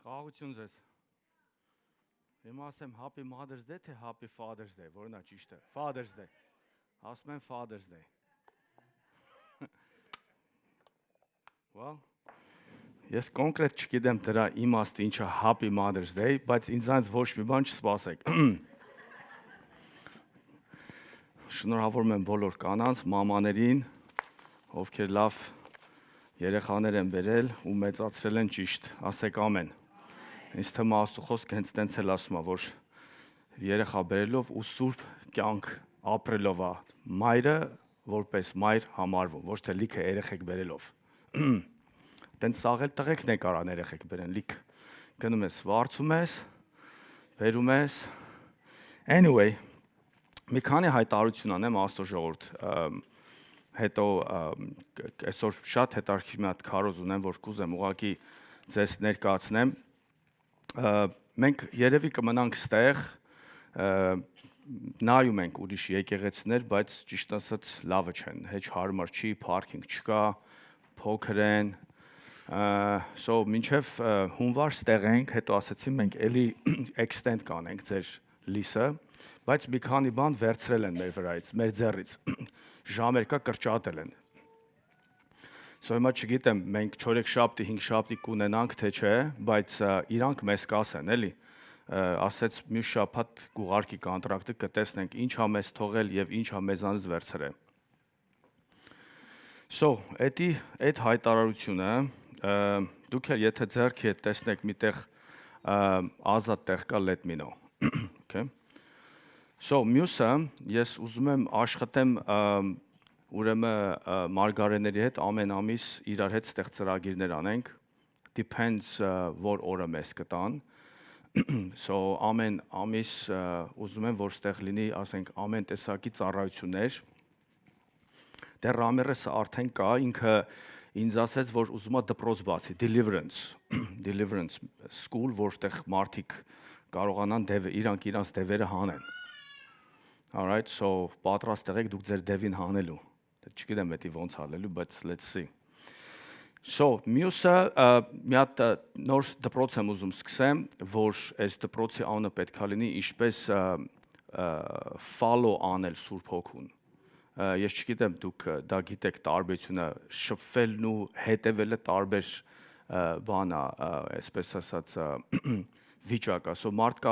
Խաղաղություն ձեզ։ Հիմա ասեմ Happy Mother's Day թե Happy Father's Day, որն է ճիշտը։ Father's Day։ Ասում են Father's Day։ Well, ես կոնկրետ չգիտեմ դրա իմաստը ինչա Happy Mother's Day, բայց ինձանից ոչ մի բան չսպասեք։ Շնորհավորում եմ բոլոր կանանց, մամաներին, ովքեր լավ երեխաներ են բերել ու մեծացրել են ճիշտ, ասեք ամեն։ Ինձ թվում է Աստծո խոսքը հենց տենց էլ ասում է, որ երեխա բերելով ու սուրբ կյանք ապրելով է մայրը որպես մայր համարվում, ոչ թե լիքը երեխեք բերելով։ Տենց սաղել տղեկն է կարան երեխեք բերեն, լիք գնում ես, վարձում ես, բերում ես։ Anyway, մի քանի հայտարարություն անեմ Աստծո ժողովուրդ, հետո այսօր շատ հետաքրքիր մի հատ քարոզ ունեմ, որ կուզեմ ուղղակի ձեզ ներկայացնեմ։ Մենք երևի կմնանք ստեղ, նայում ենք ուրիշ եկեղեցիներ, բայց ճիշտ ասած լավը չեն, հեչ հարմար չի, parking չկա, փոքր են, so մինչև հունվար ստեղ ենք, հետո ասեցին մենք էլի extend կանենք ձեր լիսը, բայց մի քանի բան վերցրել են մեր վրայից, մեր ձեռից, ժամեր կա կրճատել են։ So հիմա չգիտեմ, մենք 4-շաբթի, 5-շաբթի կունենանք թե չէ, բայց իրանք մեզ կասեն, էլի, ասեց մյուս շաբաթ կուղարկի կոնտրակտը կտեսնենք ինչա մեզ թողել եւ ինչա մեզանից վերցրել։ So, այդ հայտարարությունը դուք էլ եթե ձեռքի հետ տեսնեք միտեղ ազատ տեղ կա let me know, okay? So, մյուսը ես ուզում եմ աշխատեմ ուրեմն մարգարեների հետ ամեն ամիս իրար հետ ստեղ ծրագիրներ անենք, depends որ օրը մեզ կտան, so ամեն ամիս ուզում եմ որ ստեղ լինի, ասենք ամեն տեսակի ծառայություններ, դեռ Ռամերեսը արդեն կա, ինքը ինձ ասեց, որ ուզում է դպրոց բացի, deliverance school, որտեղ մարդիկ կարողանան իրանք իրանց դևերը հանեն, alright, so պատրաստ եղեք դուք ձեր դևին հանելու, չգիտեմ էդի ոնց հալելու, բայց let's see. So, մյուսը մի հատ նոր դպրոց եմ ուզում սկսեմ, որ այս դպրոցի անունը պետք է լինի ինչպես follow անել Սուրբ Հոգուն։ Ես չգիտեմ դուք դա գիտեք տարբերությունը շփվելն ու հետևելը տարբեր բան է, այսպես ասած վիճակ է։ So մարդ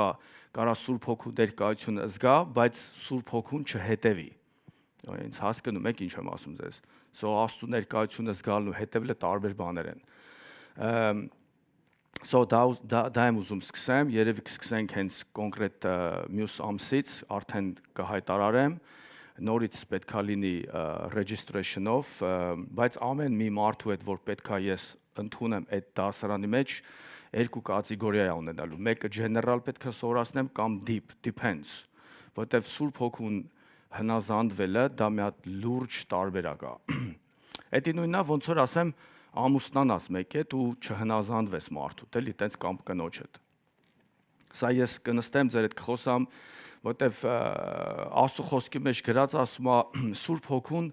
կարա Սուրբ Հոգու ներկայությունը զգա, բայց Սուրբ Հոգուն չհետևի։ Ինձ հասկանում եք ինչ եմ ասում ձեզ։ So Աստծո ներկայությունը զգալու հետևելը տարբեր բաներ են։ So դա եմ ուզում սկսեմ, երևի կսկսենք հենց կոնկրետ մյուս ամսից, արդեն կհայտարարեմ, նորից պետքա լինի registration-ով, բայց ամեն մի մարդու հետ, որ պետքա ես ընդունեմ այդ դասարանի մեջ, երկու կատեգորիա է ունենալու, մեկը general պետքա սովորացնեմ կամ deep, depends, որտեվ Սուրբ Հոգուն հնազանդվելը դա մի հատ լուրջ տարբերակ է։ Էդի նույնն է, ոնց որ ասեմ, ամուսնանաս մեկ հետ ու չհնազանդվես մարդուդ, էլի տենց կամ կնոջդ։ Սա ես կնստեմ ձեր հետ կխոսամ, որտեվ Աստծո խոսքի մեջ գրած ասում է Սուրբ Հոգուն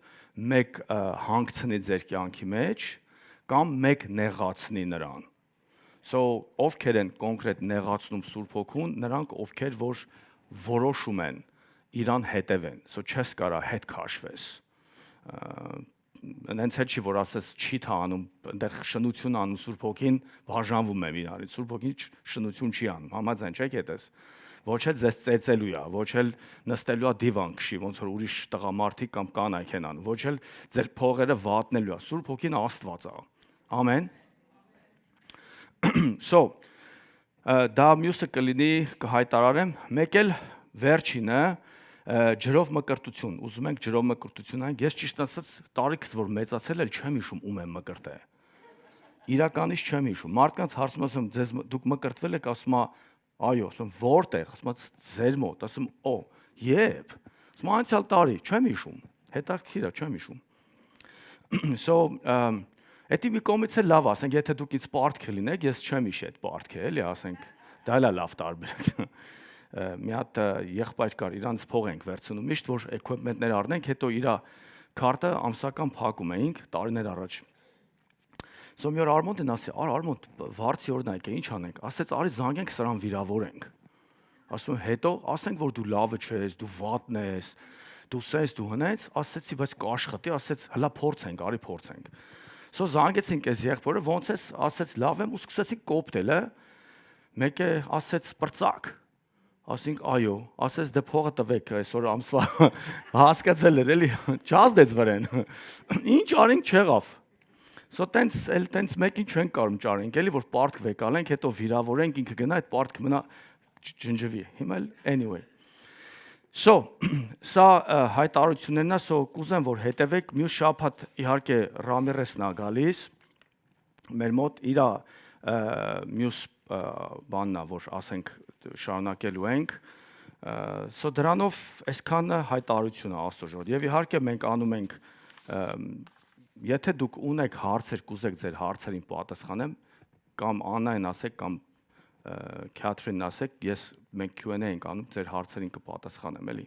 մեկ հանգցնի ձեր կյանքի մեջ կամ մեկ նեղացնի նրան։ So ովքեր են կոնկրետ նեղացնում Սուրբ Հոգուն, նրանք ովքեր որ որոշում են իրան հետևեն, so չես կարա հետ քաշվես։ Հենց հետ չի որ ասես չի անում, այնտեղ շնություն անում Սուրբ Հոգին, բաժանվում եմ իրանից, Սուրբ Հոգին շնություն չի անում, համաձայն չեք այդպես։ Ոչ էլ ձեզ ծեծելու է, ոչ էլ նստելու է դիվան քշի, ոնց որ ուրիշ տղամարդիկ կամ կանայք են անում, ոչ էլ ձեր փողերը վատնելու է, Սուրբ Հոգին Աստված է։ Ամեն։ So դա մյուսը կլինի կհայտարարեմ, մեկ էլ վերջինը ջրով մկրտություն, ուզում ենք ջրով մկրտություն անենք, ես ճիշտ ասած տարիքս որ մեծացել էլ չեմ հիշում ում եմ մկրտել։ Իրականից չեմ հիշում։ Մարդկանց հարցում ասում, ձեզ դուք մկրտվել եք, ասում է, այո, ասում որտեղ, ասում ձեր մոտ, ասում օ, երբ։ Ասում անցյալ տարի, չեմ հիշում։ Հետաքրքիր է, չեմ հիշում։ So Էդի մի կողմից է լավ, ասենք, եթե դուք ինձ պարտք լինեք, ես չեմ հիշի այդ պարտքը, էլի, ասենք, դա էլ է լավ տարբերակ։ Մի հատ եղբայր կար, իրանց փող ենք վերցնում, միշտ որ equipment-ներ առնենք, հետո իր քարտը ամսական փակում էինք տարիներ առաջ։ Սա մի օր Արմոնդին ասի, Արմոնդ, վարձի օրնայք է, ինչ անենք։ Ասեց, արի զանգենք սրան վիրավորենք։ Ասում եմ, հետո ասենք, որ դու լավը չես, դու վատն ես, դու սես, դու հնեց, ասեցի, բայց կաշխատի, ասեց, հլա փորձենք, արի փորձենք։ Սո զանգեցինք այս եղբորը, ոնց ես, ասեց, լավ եմ ու սկսեցինք կոպտել, մեկը ասեց, պրծակ։ Ասինք, այո, ասեց, դե փողը տվեք այսօր ամսվա, հասկացել էր, էլի, չազդեց վրեն, ինչ արինք չեղավ։ Սո տենց մեկին չենք կարում ճարենք, էլի, որ պարտք անենք, հետո վիրավորենք, ինքը գնա, այդ պարտքը մնա ջնջվի, հիմա էլ anyway։ Սո, սա հայտարարություններն է, սո կուզեմ, որ հետևեք, մյուս շաբաթ իհարկե Ռամիրեսն է գալիս, մեր մոտ իրա մյուս բանն է, որ ասենք շարունակելու ենք, սո դրանով այսքանը հայտարարություն է Աստծո ժողովուրդ, եւ իհարկե մենք անում ենք, եթե դուք ունեք հարցեր, կուզեք ձեր հարցերին պատասխանեմ, կամ Աննային ասեք, կամ Քաթրինն ասեք, մենք Q&A ենք անում, ձեր հարցերին կպատասխանեմ, էլի,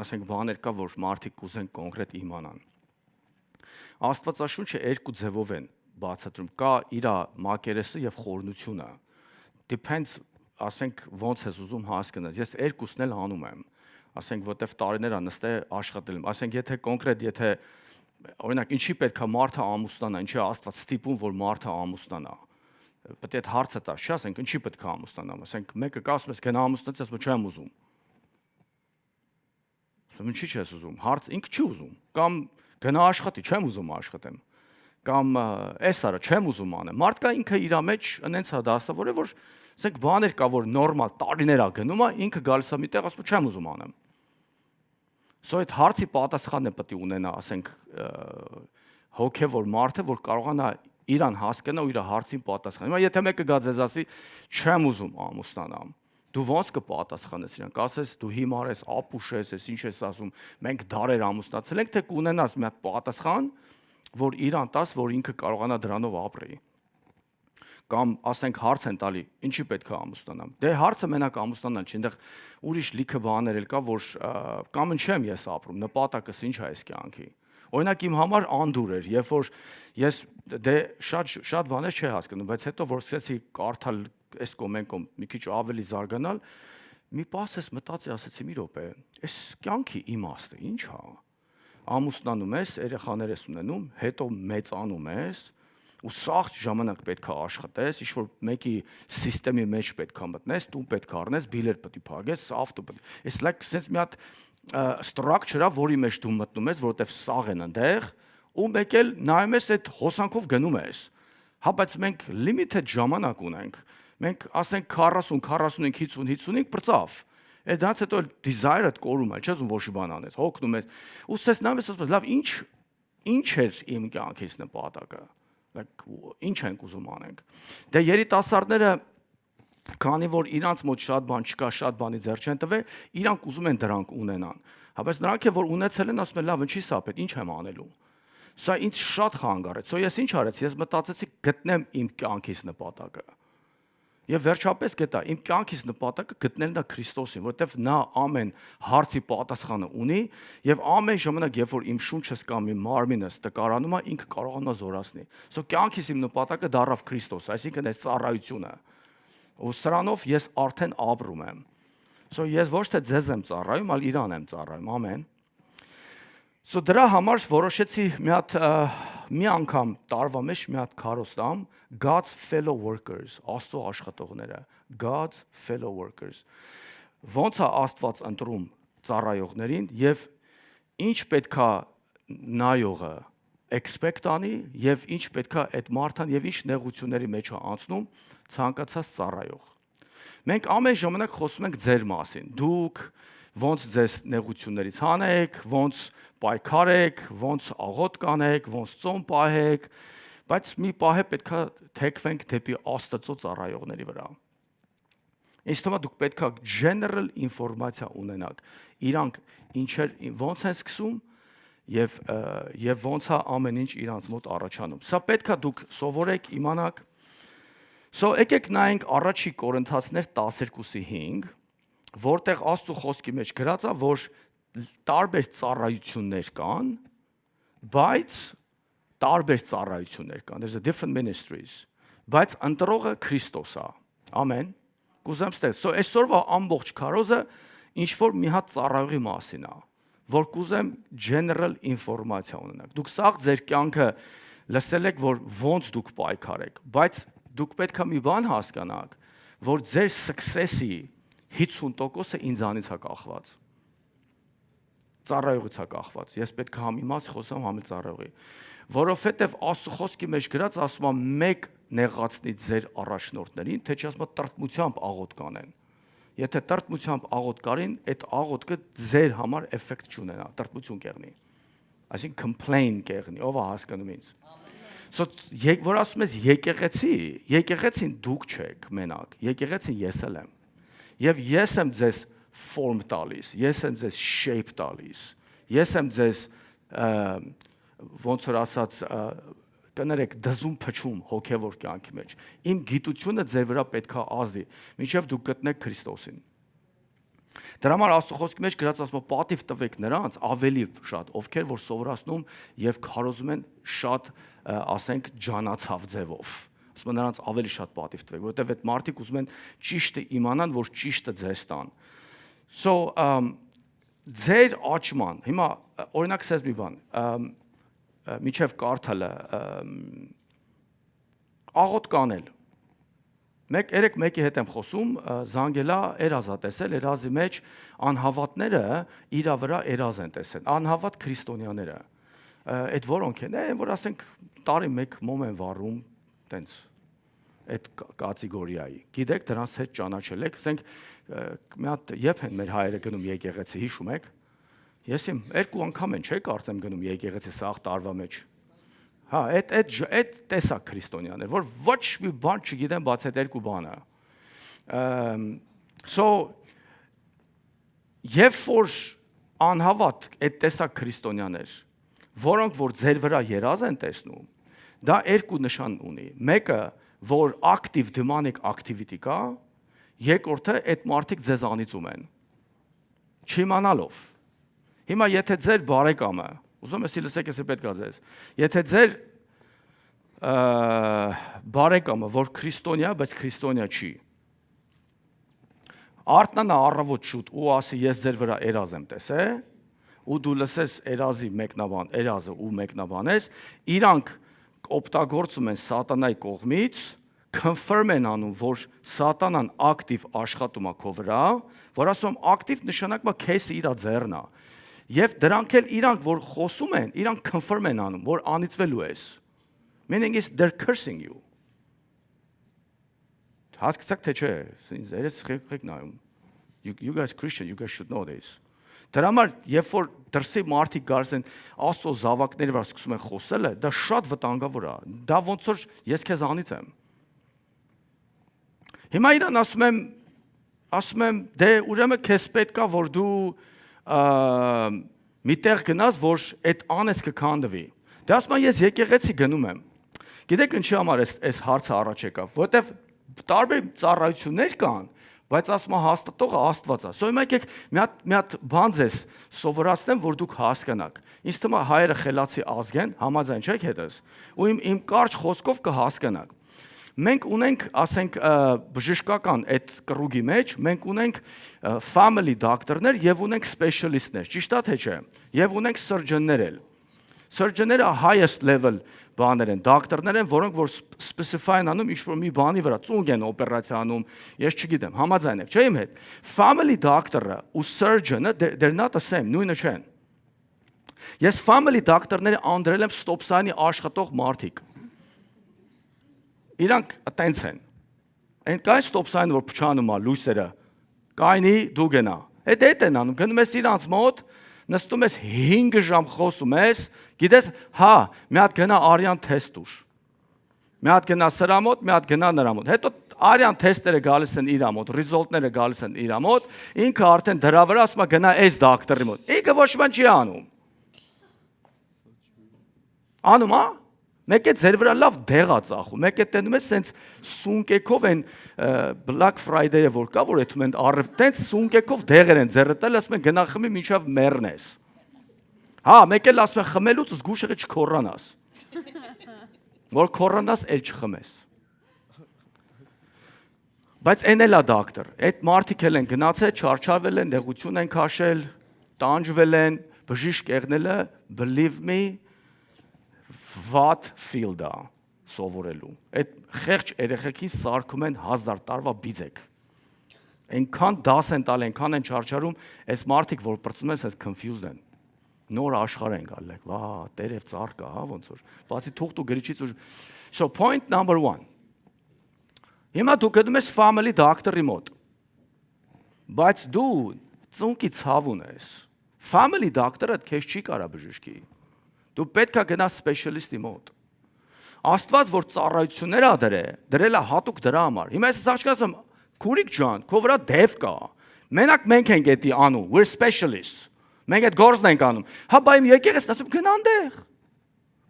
ասենք բաներ կա, որ մարդիկ կուզեն կոնկրետ իմանան։ Աստվածաշունչը երկու ձևով են բացատրում, կա իր մակերեսը եւ խորհրդությունը։ Depends, ասենք ոնց ես ուզում հասկանալ։ Ես երկուսն էլ անում եմ։ Ասենք որտեվ տարիներ անստե աշխատել եմ։ Ասենք եթե կոնկրետ, եթե օրինակ ինչի պետքա մարդը ամուսնանա, ինչի Աստված ստիպում, որ մարդը ամուսնանա։ Պետք է այդ հարցը տաս, չէ՞, ասենք ինչի պետք է ամուսնանամ, ասենք մեկը կասում ես գնա ամուսնացի, ասում չեմ ուզում։ Ասում ինչի՞ չես ուզում, հարց ինքը չի ուզում, կամ գնա աշխատի, չեմ ուզում աշխատեմ, կամ էս արա չեմ ուզում անեմ։ Մարդկա ինքը իր մեջ այնց է դասավորը, որ ասենք բաներ կա, որ նորմալ տարիներ է գնում, ինքը գալիս է մի տեղ, ասում չեմ ուզում անեմ։ Սո այդ հարցի պատասխանն է պետք է ունենա, ասենք հոգևոր մարդը, որ կարողանա իրան հասկանա ու իր հարցին պատասխանել։ Հիմա եթե մեկը գա ձեզ ասի, չեմ ուզում ամուսնանամ, դու ոնց կպատասխանես իրան, կասես դու հիմար ես, ապուշ ես, ինչ ես ասում, մենք դարեր ամուսնացել ենք, թե կունենաս մի հատ պատասխան, որ իրան տաս, որ ինքը կարողանա դրանով ապրի։ Կամ ասենք հարց են տալի, ինչի պետք է ամուսնանամ։ Դե հարցը մենակ ամուսնանալ չի, այնտեղ ուրիշ լիքը բաներ էլ կա, որ կամ ինչեմ ես ապրում, նպատակս ինչ է այս կյանքի։ Օրինակ իմ համար անդուր էր, երբ որ ես դե շատ բաներ չի հասկանում, բայց հետո որ սկսեցի կարդալ այս կոմ մի քիչ ավելի զարգանալ, մի պահ ես մտածի, ասեցի՝ մի րոպե, այս կյանքի իմաստը ի՞նչ է։ Ամուսնանում ես, երեխաներ ես ունենում, հետո մեծանում ես, ու սաղ ժամանակ պետք է աշխատես, ինչ-որ մեկի սիստեմի մեջ պետք է մտնես, տուն պետք է առնես, բիլեր պետք է փակես, ավտո պետք է։ It's like sense մի հատ structure-ա, որի մեջ դու մտնում ես, որովհետև սաղ են այնտեղ, ու մեկ էլ նայում ես այդ հոսանքով գնում ես։ Հա, բայց մենք limited ժամանակ ունենք։ Մենք ասենք 40, 45, 50, 55 պրծավ։ Այդ դրանց հետո desire-ը կորում է, չես որ շի բան անես, հոգնում ես։ Ու ստես նայում ես, ասես, լավ, ինչ էր իմ կյանքից նպատակը։ Ինչ ենք ուզում անենք։ Դե երիտասարդները, քանի որ իրանց մոտ շատ բան չկա, շատ բանի ձեռ չեն տվել, իրանք ուզում են դրանք ունենան։ Հա, բայց նրանք որ ունեցել են, ասում են, լավ, ինչի սա պետք, ինչ եմ անելու։ Սա ինձ շատ խանգարեց։ Սո ես ինչ արեցի, ես մտածեցի գտնեմ իմ կյանքից նպատակը։ Եվ վերջապես գտա, իմ կյանքից նպատակը գտնելն է Քրիստոսին, որովհետև նա ամեն հարցի պատասխանը ունի եւ ամեն ժամանակ, երբ որ իմ շունչս կամ իմ մարմինս տկարանում է, ինքը կարողանա զորացնել։ Սո կյանքից իմ նպատակը դառավ Քրիստոս, այսինքն այս ծառայությունը։ Ու սրանով ես արդեն ապրում եմ։ Սո ես ոչ թե ձեզ եմ ծառայում, այլ իրան եմ ծառայում, ամեն։ Սո դրա համար որոշեցի մի անգամ տարվա մեջ մի հատ քարոզ տամ God's fellow workers, Աստծո աշխատողները, God's fellow workers։ Ոնց է Աստված ընտրում ծառայողներին եւ ինչ պետքա նայողը expect անի եւ ինչ պետքա այդ մարդան եւ ինչ նեղությունների մեջ է անցնում ցանկացած ծառայող։ Մենք ամեն ժամանակ խոսում ենք ձեր մասին։ Դուք ոնց ձեզ նեղություններից հանեք, ոնց պայքարեք, ոնց աղոտ կանեք, ոնց ծոմ պահեք, բայց մի պահ է պետքա թեքվենք դեպի Աստծո ծառայողների վրա։ Ինձ թվում է դուք պետքա general ինֆորմացիա ունենաք։ Իրանք ինչեր ոնց են սկսում եւ ոնց է ամեն ինչ իրանց մոտ առաջանում։ Սա պետքա դուք սովորեք, իմանաք։ Սո եկեք նայենք առաջի Կորինթացիներ 12:5, որտեղ Աստծո խոսքի մեջ գրած է, որ տարբեր ծառայություններ կան, բայց տարբեր ծառայություններ կան, there's a different ministries, բայց ընտրողը Քրիստոս է, ամեն, կուզեմ ստեղ, so այսօրվա ամբողջ քարոզը ինչ-որ մի հատ ծառայողի մասին է, որ կուզեմ general ինֆորմացիա ունենաք, դուք սաղ ձեր կյանքը լսել եք, որ ոնց դուք պայքարեք, բայց դուք պետք է մի բան հասկանաք, որ ձեր success-ի 50%-ը ինձանից է կախված, ծառայողից է կախված, ես պետք է համիմաց խոսամ համի ծառայողի, որովհետև Աստծո խոսքի մեջ գրած ասում է մեկ նեղացնի ձեր առաջնորդներին, թե չի ասում է տրտմությամբ աղոտ կանեն, եթե տրտմությամբ աղոտ կարին, այդ աղոտքը ձեր համար էֆեկտ չունենա, տրտմություն կեղնի, այսինքն complain կեղնի, ով է հասկանում ինձ, so, որ ասում ես եկեղեցին դուք չեք մենակ, եկեղեցին ես էլ եմ, և ես եմ ձեզ form տալիս, ես եմ ձեզ shape տալիս, ես եմ ձեզ ոնց որ ասած կներեք դզում փչում հոգևոր կյանքի մեջ, իմ գիտությունը ձեր վրա պետք է ազդի, մինչև դուք գտնեք Քրիստոսին, դրա համար Աստծո խոսքի մեջ գրած ասում է պատիվ տվեք նրանց ավելի շատ, ովքեր որ սովորացնում և քարոզում են շատ ասենք ջանացավ ձևով, ասում է նրանց ավելի շատ պատիվ տվեք, որովհետև այդ մարդիկ ուզում են ճիշտը իմանան, որ ճիշտը ձեզ տան, so ձեր աճման, հիմա օրինակ ասես մի բան, միջև կարդալը աղոտ կանել, երեք մեկի հետ եմ խոսում, զանգելա Էրազա տեսել, Էրազի մեջ անհավատները իրա վրա Էրազ են տեսել, անհավատ քրիստոնյաները, այդ որոնք են, որ ասենք տարի մեկ մոմ են վառում, տենց, այդ կատեգորիայի, գիտեք դրանց հետ ճանաչել եք, ասենք մի հատ երբ են մեր հայերը գնում եկեղեցի, հիշում եք, ես իմ 2 անգամ են չէ կարծեմ գնում եկեղեցի սաղ տարվա մեջ, հա, այդ տեսակ քրիստոնյաներ, որ ոչ մի բան չգիտեն բաց այդ 2 բանը, so, և որ անհավատ այդ տեսակ քրիստոնյաներ, որոնք որ ձեր վրա երազ են տեսնում, դա 2 նշան ունի, մեկը, որ ակտիվ դիմանիկ ակտիվիտի կա, երկրորդը այդ մարդիկ ձեզ անիծում են, չիմանալով, հիմա եթե ձեր բարեկամը, ուզում ես լսեք ես պետք է ձեզ, եթե ձեր բարեկամը, որ քրիստոնյա, բայց քրիստոնյա չի, արտնանա առավոտ շուտ ու ասի ես ձեր վրա Էրազ եմ տեսել, ու դու լսես Էրազի մեկնաբան, Էրազը ու մեկնաբանես, իրանք օգտագործում են սատանայի կողմից, confirm են անում, որ սատանան ակտիվ աշխատում է քո վրա, որ ասում ակտիվ նշանակում է քեզ իրա ձեռն է, և դրանք էլ իրանք, որ խոսում են, իրանք confirm են անում, որ անիծվելու ես, meaning is they're cursing you, հասկացաք թե չէ, ինձ երես խեք նայում, you guys Christian, you guys should know this, դրա համար, երբ որ դրսի մարդիկ գալիս են Աստծո զավակների վրա սկսում են խոսելը, դա շատ վտանգավոր է, դա ոնց որ ես քեզ անիծեմ, հիմա իրան ասում եմ, դե ուրեմն քեզ պետք է, որ դու մի տեղ գնաս, որ այդ անես կքանդվի, դե ասում եմ, ես եկեղեցի գնում եմ, գիտեք ինչի համար այս հարցը առաջ եկավ, որտեվ տարբեր ծառայություններ կան, բայց ասում հաստատողը Աստված է, so հիմա եկեք մի հատ բան ձեզ սովորացնեմ, որ դուք հասկանաք, ինձ թվում է հայերը խելացի ազգ են, համաձայն չեք հետս, ու իմ կարճ խոսքով կհասկանաք, մենք ունենք, ասենք, բժշկական այդ կռուգի մեջ, մենք ունենք family doctor-ներ և ունենք specialist-ներ, ճիշտ է թե չէ, և ունենք surgeon-ներ էլ, surgeon-ները highest level բաներ են, դոկտորներ են, որոնք որ specify են անում ինչ-որ մի բանի վրա, ծունկ են օպերացիա անում, ես չգիտեմ, համաձայն եք, չէ իմ հետ, family doctor-ը ու surgeon-ը, they're not the same, նույնը չեն, ես family doctor-ները անդրել եմ ստոպսայնի աշխատող մարդիկ, իրանք տենց են, այն կայն ստոպսայնը, որ փչանում է լույսերը, կայնի դու գնա, այդ են անում, գնում ես իրանց մոտ, նստում ես 5 ժամ խոսում ես, գիտես, հա, մի հատ գնա արյան թեստ ուր, մի հատ գնա սրա մոտ, մի հատ գնա նրա մոտ, հետո արյան թեստերը գալիս են իրա մոտ, ռիզոլտները գալիս են իրա մոտ, ինքը արդեն դրա վրա ասում է գնա այս դոկտորի մոտ, ինքը ոչ ման չի անում, անում հա, մեկ է ձեր վրա լավ դեղ է ծախում, մեկ է տենում ես սենց սունկեքով են Black Friday-ը որ կա, որ էթում են առև, տենց սունկեքով դեղեր են ձերը տել, ասում են գնա խմի մինչև մեռնես, հա, մեկ էլ ասում են խմելուց զգուշեղի չքոռանաս, Որ կորոնաս էլ չխմես։ Բայց այն էլ է դոկտոր, այդ մարդիկ էլ են գնացել, չարչարվել են, նեղություն են քաշել, տանջվել են, բժիշկ եղնելը, believe me, what field է սովորելու։ Այդ խեղճ երեխեքին սարքում են 1000 տարվա բիձեք։ Այնքան դաս են տալ, այնքան են չարչարում, այս մարդիկ, որ պրծնում են, այս confused են։ Նոր աշխարհ են գալ, վա, տերև ծառ կա, հա, ոնց որ։ Բացի թուղթ ու գրիչից ու So point number 1. Հիմա դու գնում ես family doctor-ի մոտ։ Բայց դու ծունկի ցավ ունես։ Family doctor-ը քեզ չի կարա բժշկի։ Դու պետք է գնաս specialist-ի մոտ։ Աստված որ ծառայություններ ա դրել է հատուկ դրա համար։ Հիմա ես ասած ասեմ, քուրիկ ջան, քո վրա դև կա։ Մենակ մենք ենք էդի անում, we're specialists։ Մենք այդ գործն ենք անում։ Հա բայ իմ եկեղեցին ասում գնանդեղ։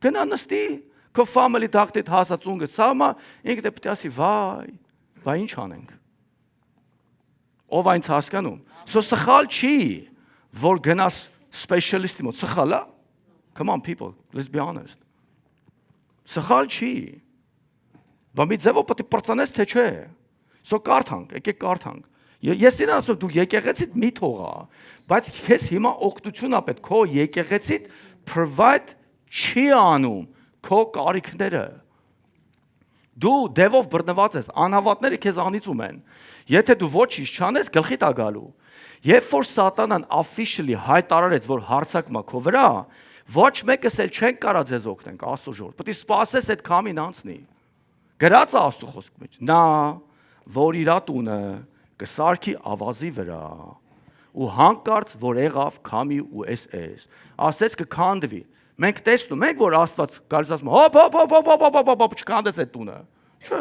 Գնա նստի, քո family doctor-ից հասած ունգը ցամա, ինքը պետք է ասի վայ, բա ինչ անենք։ Ով այնց հասկանում։ So սխալ չի, որ գնաս specialist-ի մոտ, սխալ է։ Come on people, let's be honest. Սխալ չի։ Բա մի ձևով պետք է պրծանես թե չէ։ So կարդանք, եկեք կարդանք։ Ես ինձ ասում դու եկեղեցիդ մի թողա, բայց քեզ հիմա օգնություն ա պետք քո եկեղեցիդ provide չի անում քո կարիքները։ Դու դևով բռնված ես, անհավատները քեզ անիծում են։ Եթե դու ոչինչ չանես, գլխիդ ա գալու։ Երբ որ սատանան officially հայտարարեց, որ հարձակում է քո վրա, ոչ մեկս էլ չեն կարա ձեզ օգնենք, Աստծո ժողովուրդ։ Պետք է սպասես այդ քամին անցնի։ Գրած է Աստծո խոսքի մեջ։ Նա, որ իր տունը կսարքի ավազի վրա, ու հանկարծ որ եղավ քամի ու էս, ասեց կքանդվի։ Մենք տեսնում ենք, որ Աստված գալիս ասում, հոպ, չքանդես այդ տունը։ Չէ,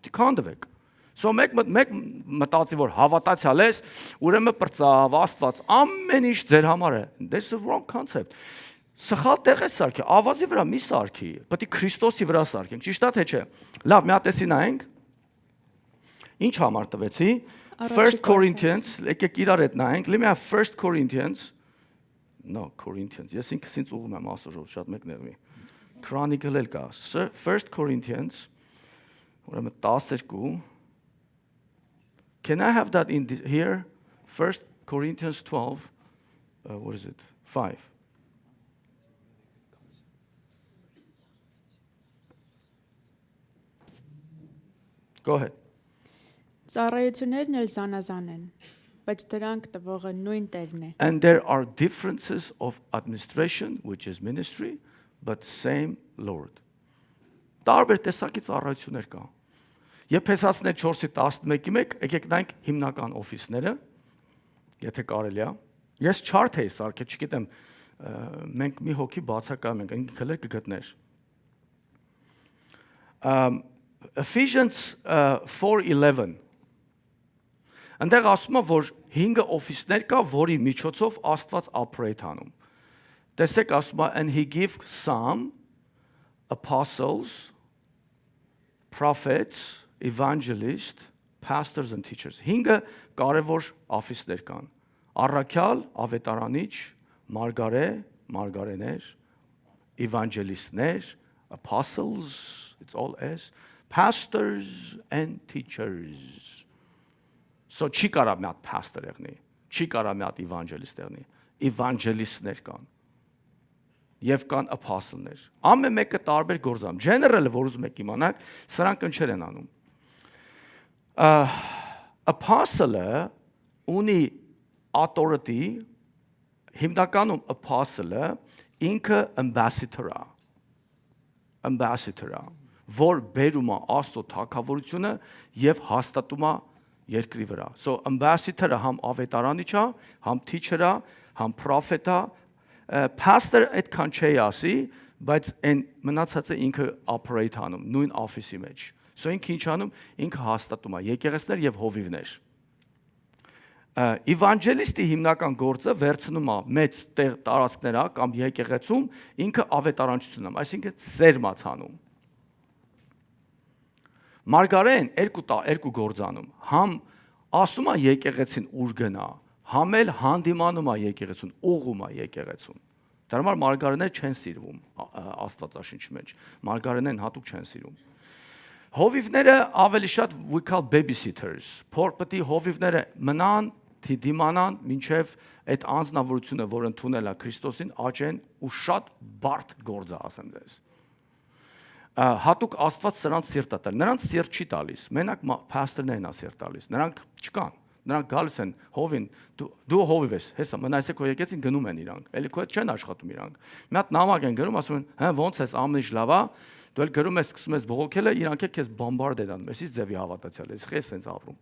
դի քանդվեք։ So մեկ մտածի, որ հավատացյալ ես, ուրեմն պրծավ Աստված ամեն ինչ ձեր համար է։ That's the wrong concept։ Սխալ տեղ է սարքի, ավազի վրա մի սարքի, պետք է Քրիստոսի վրա սարքենք, ճիշտ է թե չէ։ Լավ, մի հատ էսի նայենք։ Ինչ համար տվեցի։ 1 Corinthians, եկեք իրար հետ նայենք։ Let me have 1 Corinthians. No, Corinthians. Ես ինքս ինձ ուղում եմ Աստծո ժողովուրդ, շատ մեկ ներվի։ Chronicle էլ կա։ 1 Corinthians, ուրեմն 12. Can I have that in here? 1 Corinthians 12. What is it? 5. Go ahead. Ծառայություններն էլ զանազան են, բայց դրանք տվողը նույն Տերն է։ And there are differences of administration, which is ministry, but same Lord. Տարբեր տեսակի ծառայություններ կա։ Եփեսացիներ 4:11-ի 1, եկեք նայենք հիմնական օֆիսները, եթե կարելի է։ Ես chart էի սարքել, չգիտեմ, մենք մի հոգի բացակայում ենք, ինքը էլ կգտներ։ Ephesians 4:11 Այնտեղ ասում է, որ 5 օֆիսներ կա, որի միջոցով Աստված operate անում։ Տեսեք ասում է, and he gave some apostles, prophets, evangelists, pastors and teachers։ 5 կարևոր օֆիսներ կան։ Առաքյալ, ավետարանիչ, մարգարե, մարգարեներ, evangelistներ, apostles, it's all S, pastors and teachers։ So չի կարա մի հատ pastor եղնի, չի կարա մի հատ evangelist եղնի, evangelistներ կան։ Եվ կան apostle-ներ։ Ամեն մեկը տարբեր գործամ։ General-ը, որ ուզում եք իմանալ, սրանք ինչեր են անում։ Apostle-ը ունի authority, հիմնականում apostle-ը ինքը ambassador-ը, որ բերում է Աստծո թագավորությունը եւ հաստատում է երկրի վրա։ So ambassador-ը համ ավետարանիչ է, համ teacher-ը, համ prophet-ը, pastor այդքան չի ասի, բայց այն մնացածը ինքը operate անում նույն office-ի մեջ։ So ինքը ինչ անում, ինքը հաստատում է եկեղեցիներ եւ հովիվներ։ Evangelist-ի հիմնական գործը վերցնում է մեծ տարածքներ կամ եկեղեցում, ինքը ավետարանչություն անում, այսինքն սերմացանում։ Մարգարեն երկու գործ անում, համ ասում է եկեղեցին ուր գնա, համ էլ հանդիմանում է եկեղեցուն, ուղղում է եկեղեցուն։ Դրա համար մարգարեները չեն սիրվում Աստվածաշնչի մեջ։ Մարգարեներն հատուկ չեն սիրում։ Հովիվները ավելի շատ we call babysitters։ Պետք է հովիվները մնան, դիմանան, մինչև այդ անձնավորությունը, որ ընդունել է Քրիստոսին, աճեն ու շատ բարդ գործ է, ասեմ ձեզ։ Հատուկ Աստված սրանց սիրտ է տալիս։ Նրանց սիրտ չի տալիս։ Մենակ փաստերներն է սիրտ տալիս։ Նրանք չկան։ Նրանք գալիս են հովին, դու հովիվ ես, հեսա մնայսե քո եկեցին գնում են իրանք։ Էլի քո հետ չեն աշխատում իրանք։ Մի հատ նամակ են գրում, ասում են, հա ոնց ես ամեն ինչ լավ է, դու էլ գրում ես, սկսում ես բողոքել, իրանք էլ քեզ բամբարդ են անում։ Այսից ձևի հավատացյալ ես, քեզ sense ապրում։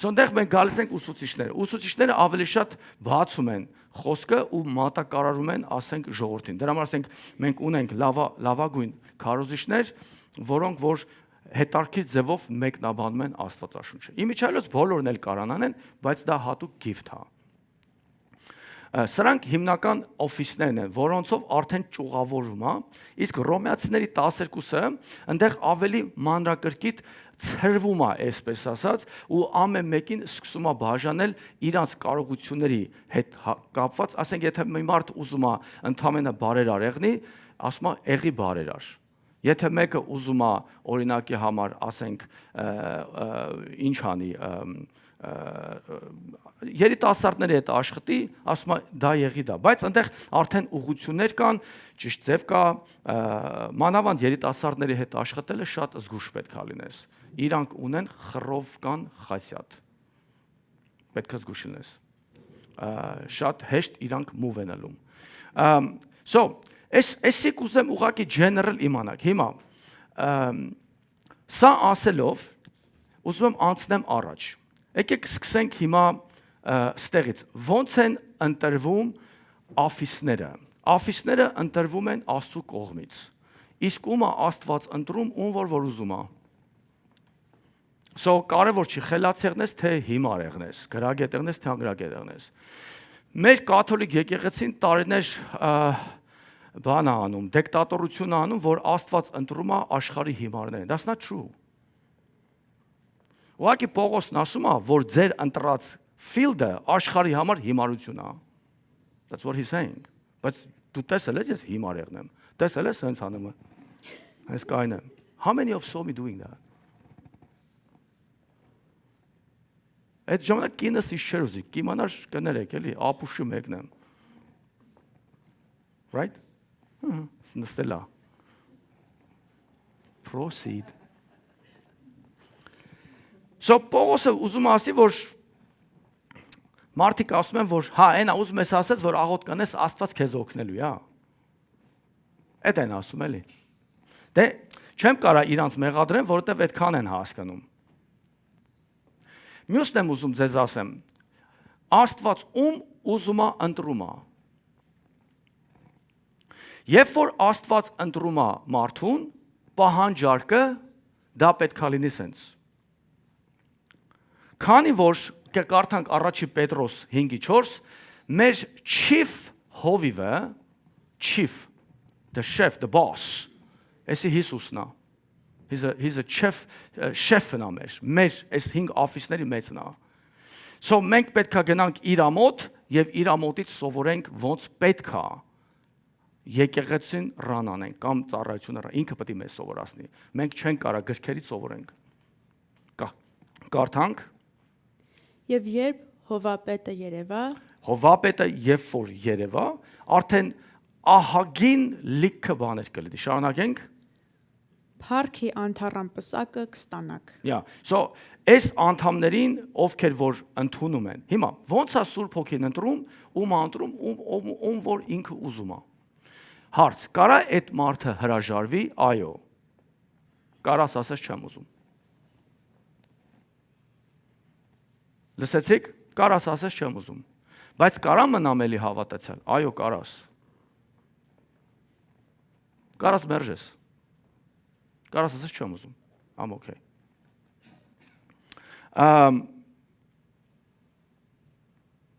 Սոնդեղ մենք գալիս ենք ուսուցիչները։ Ուսուցիչները ավելի շատ բացում են խոսքը ու մատակարարում են, ասենք, ժողովրդին։ Դրա համար ասենք մենք ունենք լավագույն քարոզիչներ, որոնք որ հետարքի ձևով մեկնաբանում են Աստվածաշունչը։ Իմիջիայլոց բոլորն էլ կարան անեն, բայց դա հատուկ գիֆտ է։ Սրանք հիմնական օֆիսներն են, որոնցով արդեն ճյուղավորվում է, իսկ ռոմեացիների 12-ը այնտեղ ավելի մանրակրկիտ ցրվում է, այսպես ասած, ու ամեն մեկին սկսում է բաժանել իրանց կարողությունների հետ կապված, ասենք, եթե մի մարդ ուզում է ընդամենը բարերար եղնի, ասում է եղի բարերար։ Եթե մեկը ուզում է օրինակի համար, ասենք, ինչ անի, երիտասարդների հետ աշխատի, ասում է դա եղի դա, բայց այնտեղ արդեն ուղղություններ կան, ճիշտ ձև կա, մանավանդ երիտասարդների հետ աշխատելը շատ զգուշ պետք է լինես։ Իրանք ունեն խռովկան խասյատ։ Պետք է զգուշ լինես։ Շատ հեշտ իրանք move են ալում։ So, Էսի կուզեմ ուղղակի general իմանաք։ Հիմա սա ասելով ուզում եմ անցնեմ առաջ։ Եկեք սկսենք հիմա ստեղից։ Ոնց են ընտրվում աֆիսները։ Աֆիսները ընտրվում են Աստծո կողմից։ Իսկ ում է Աստված ընտրում, ում որ ուզում է։ So կարևոր չի խելաց եղնես, թե հիմար եղնես, գրագետ եղնես, թե անգրագետ եղնես։ Մեր կաթոլիկ եկեղեցին տարիներ բան է անում, դիկտատորություն է անում, որ Աստված ընտրում է աշխարհի հիմարներին։ That's not true։ Ուղղակի Պողոսն ասում է, որ ձեր ընտրած field-ը աշխարհի համար հիմարություն է։ That's what he's saying։ Բայց դու տեսել ես հիմար եղնեմ։ Տեսել ես հենց անում եմ։ Հենց կային եմ։ How many of saw me doing that? Այդ ժամանակ կինս ինչ չէր ուզի, կիմանար կներեք, էլի, ապուշի մեկն եմ։ Right? Նստելա։ Proceed։ So Պողոսը ուզում ասի, որ մարդիկ ասում են, որ հա, այնա ուզում ես ասես, որ աղոտ կանես Աստված քեզ օգնելու, հա։ Այդ են ասում էլի։ Դե չեմ կարա իրանց մեղադրեմ, որովհետև այդքան են հասկանում։ Մյուսն եմ ուզում ձեզ ասեմ, Աստված ում ուզում է ընտրում է։ Երբ որ Աստված ընտրում է մարդուն, պահանջարկը դա պետք է լինի սենց։ Քանի որ կկարդանք առաջի Պետրոս 5:4, մեր chief հովիվը, chief, the chef, the boss, էսի Հիսուսն է։ He's a chef, շեֆն է մեր այս 5 office-ների մեծն է։ So մենք պետք է գնանք իր մոտ եւ իր մոտից սովորենք ոնց պետք է եկեղեցին ռան անենք կամ ծառայությունը ինքը պետք է մեզ սովորացնի։ Մենք չենք կարա գրքերից սովորենք։ Կարդանք։ Եվ երբ Հովապետը երևա, Հովապետը երբ որ երևա, արդեն ահագին լիքը բաներ կլինի։ Շարունակենք։ Փառքի անթառան պսակը կստանաք։ Yeah. So այս անդամներին ովքեր որ ընդունում են։ Հիմա ոնց է Սուրբ Հոգին ընտրում, ում ընտրում, ում որ ինքը ուզում է։ Հարց, կարա այդ մարդը հրաժարվի, այո։ Կարաս ասես չեմ ուզում։ Լսեցիք, կարաս ասես չեմ ուզում։ Բայց կարա մնամ էլի հավատացյալ, այո, կարաս։ Կարաս մերժես։ Կարաս ասես չեմ ուզում։ I'm okay։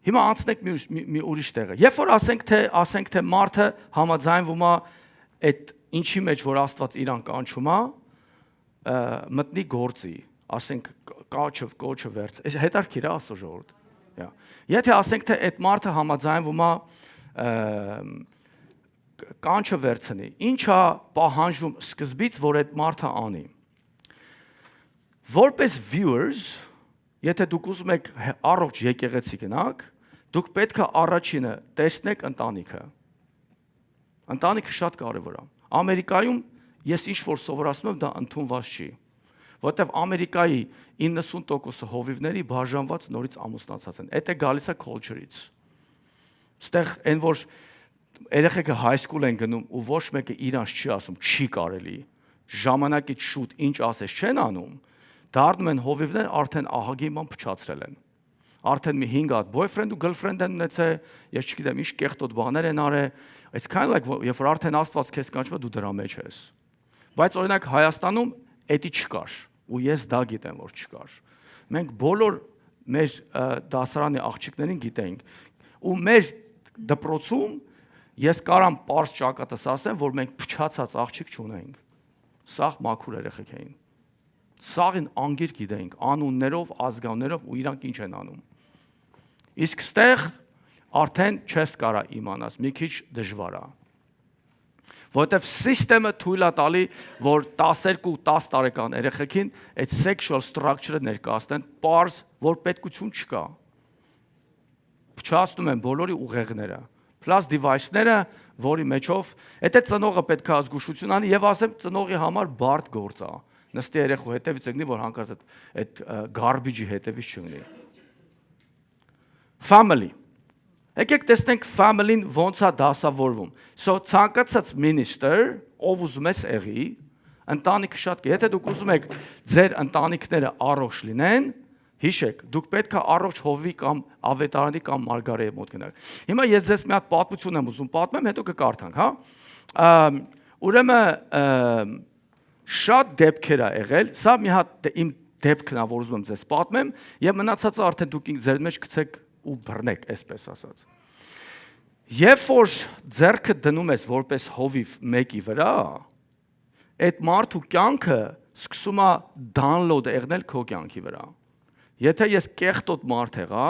Հիմա անցնենք մի ուրիշ տեղը։ Երբ որ ասենք թե մարդը համաձայնվում է այդ ինչի մեջ որ Աստված իրան կանչում է, մտնի գործի, ասենք կոչը վերց։ Այս հետարքիր է Աստծո ժողովուրդ։ Եթե ասենք թե այդ մարդը համաձայնվում է կանչը վերցնի, ինչա պահանջում սկզբից, որ այդ մարդը անի։ Որպես viewers, եթե դուք ուզում եք առողջ եկեղեցի գնաք, դուք պետք է առաջինը տեսնեք ընտանիքը։ Ընտանիքը շատ կարևոր է։ Ամերիկայում ես ինչ որ սովորացնում եմ, դա ընդունված չի, որտեվ Ամերիկայի 90% հովիվների բաժանված նորից ամուսնացած են։ Դա գալիս է culture-ից։ Ստեղ այն որ երեխեքը high school են գնում ու ոչ մեկը իրանց չի ասում, չի կարելի։ Ժամանակից շուտ ինչ ասես չեն անում, դառնում են հովիվներ, արդեն ահագի ման փչացրել են։ Արդեն մի 5 հատ boyfriend ու girlfriend են ունեցել, ես չգիտեմ ինչ կեղտոտ բաներ են արել, it's kind of like երբ որ արդեն Աստված քեզ կանչում է դու դրա մեջ ես։ Բայց օրինակ Հայաստանում էդի չկար, ու ես դա գիտեմ որ չկար։ Մենք բոլոր մեր դասարանի աղջիկներին գիտենք, ու մեր դպրոցում ես կարամ པարզ ճակատս ասեմ, որ մենք փչացած աղջիկ չունենք։ Սաղ մաքուր երեխեք էին։ Սաղին անգիր գիտենք, անուններով, ազգաններով ու իրանք ինչ են անում։ Իսկ ստեղ արդեն չես կարա իմանաս, մի քիչ դժվար է։ Որտեվ սիստեմը թույլ է տալի, որ 12-10 տարեկան երեխեքին այդ sexual structure-ը ներկայացնեն, པարզ, որ պետքություն չկա։ Փչացնում են բոլորի ուղեղները, plus device-ները, որի մեջով, դա ծնողը պետք է ազգուշություն անի եւ ասեմ ծնողի համար բարդ գործ է։ Նստի երեխու հետևից եկնի, որ հանկարծ այդ garbage-ի հետևից չընկնի։ Family. Եկեք տեսնենք family-ն ոնց է դասավորվում։ So ցանկացած minister, ով ուզում ես եղի, ընտանիքը շատ կա։ Եթե դուք ուզում եք ձեր ընտանիքները առողջ լինեն, հիշեք, դուք պետք է առողջ հովի կամ ավետարանի կամ մարգարեի մոտ գնաք։ Հիմա ես ձեզ մի հատ պատմություն եմ ուզում պատմեմ, հետո կկարդանք, հա։ Ուրեմն շատ դեպքեր ա եղել, սա մի հատ իմ դեպքն ա, որ ուզում եմ ձեզ պատմեմ, եւ մնացածը արդեն դուք ձեր մեջ գցեք ու բռնեք, այսպես ասած։ Երբ որ ձեռքը դնում ես որպես հովիվ մեկի վրա, այդ մարդու կյանքը սկսում է download եղնել քո կյանքի վրա։ Եթե ես կեղտոտ մարդ եղա,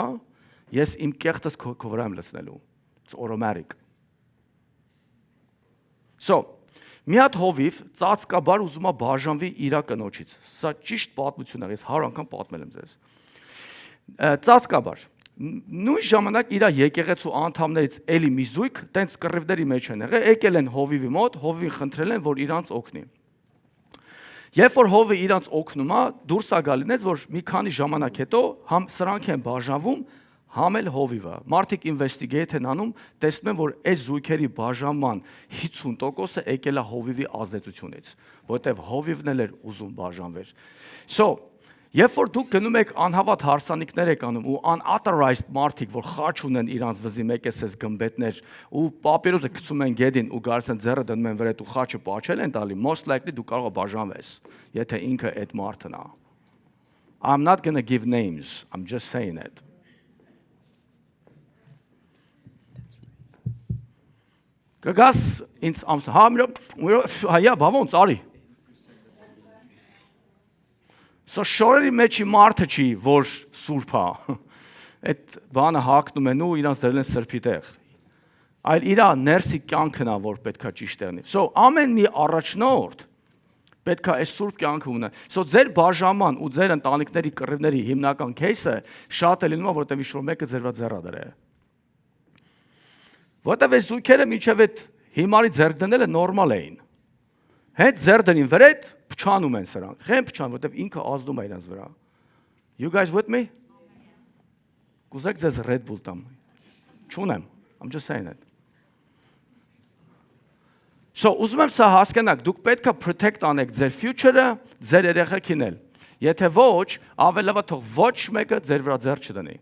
ես իմ կեղտս քո վրա եմ լցնելու։ It's automatic. So, մի հատ հովիվ ծածկաբար ուզում է բաժանվի իր կնոջից։ Սա ճիշտ պատմություն է, ես 100 անգամ պատմել եմ ձեզ։ Ծածկաբար նույն ժամանակ իր եկեղեցու անդամներից էլի մի զույգ տենց կռիվների մեջ են եղել, եկել են հովիվի մոտ, հովիվին խնդրել են, որ իրանց օգնի։ Երբ որ հովը իրանց օգնում է, դուրս է գալինից, որ մի քանի ժամանակ հետո համ սրանք են բաժանվում, համ էլ հովիվը։ Մարդիկ investigate են անում, տեսնում են, որ այս զույգերի բաժանման 50%-ը եկել է հովիվի ազդեցությունից, որտեղ հովիվն էլ էր ուզում բաժանվեր։ So, երբ որ դուք գնում եք անհավատ հարսանիքներ եք անում ու unauthorized մարդիկ, որ խաչ ունեն իրանց վզի մեկ էսես գմբետներ ու պապիրոզը գցում են գեդին ու գալիս են ձեռը դնում են վրա ու խաչը պաչել են տալի, most likely դու կարող ես բաժանվես, եթե ինքը այդ մարդն է։ I'm not going to give names, I'm just saying it. Կգաս ինձ ամս, հայա, բավոնց, արի։ So շորերի մեջի մարդը չի, որ սուրբ է, այդ բանը հակնում են ու իրանց դրել են սրբի տեղ, այլ իրա ներսի կյանքն է, որ պետք է ճիշտ եղնի։ So ամեն մի առաջնորդ պետք է այս սուրբ կյանքը ունենա։ So ձեր բաժանման ու ձեր ընտանիքների կռիվների հիմնական case-ը շատ է լինում, որտեղ ինչ-որ մեկը ձեր վրա ձեռ է դրել։ Որտեղ այս զույգերը մինչև այդ հիմարի ձեռք դնելը նորմալ էին։ Հետ ձեռ դնին վրա փչանում են սրանք։ Խեն փչան, որտեղ ինքը ազդում է իրենց վրա։ You guys with me? Կուզեք ձեզ Red Bull տամ։ Չունեմ, I'm just saying it. So, ուզում եմ սա հասկանաք, դուք պետք է protect անեք ձեր future-ը, ձեր երեխեքին էլ։ Եթե ոչ, ավելի լավ է թող ոչ մեկը ձեր վրա ձեռ չդնի։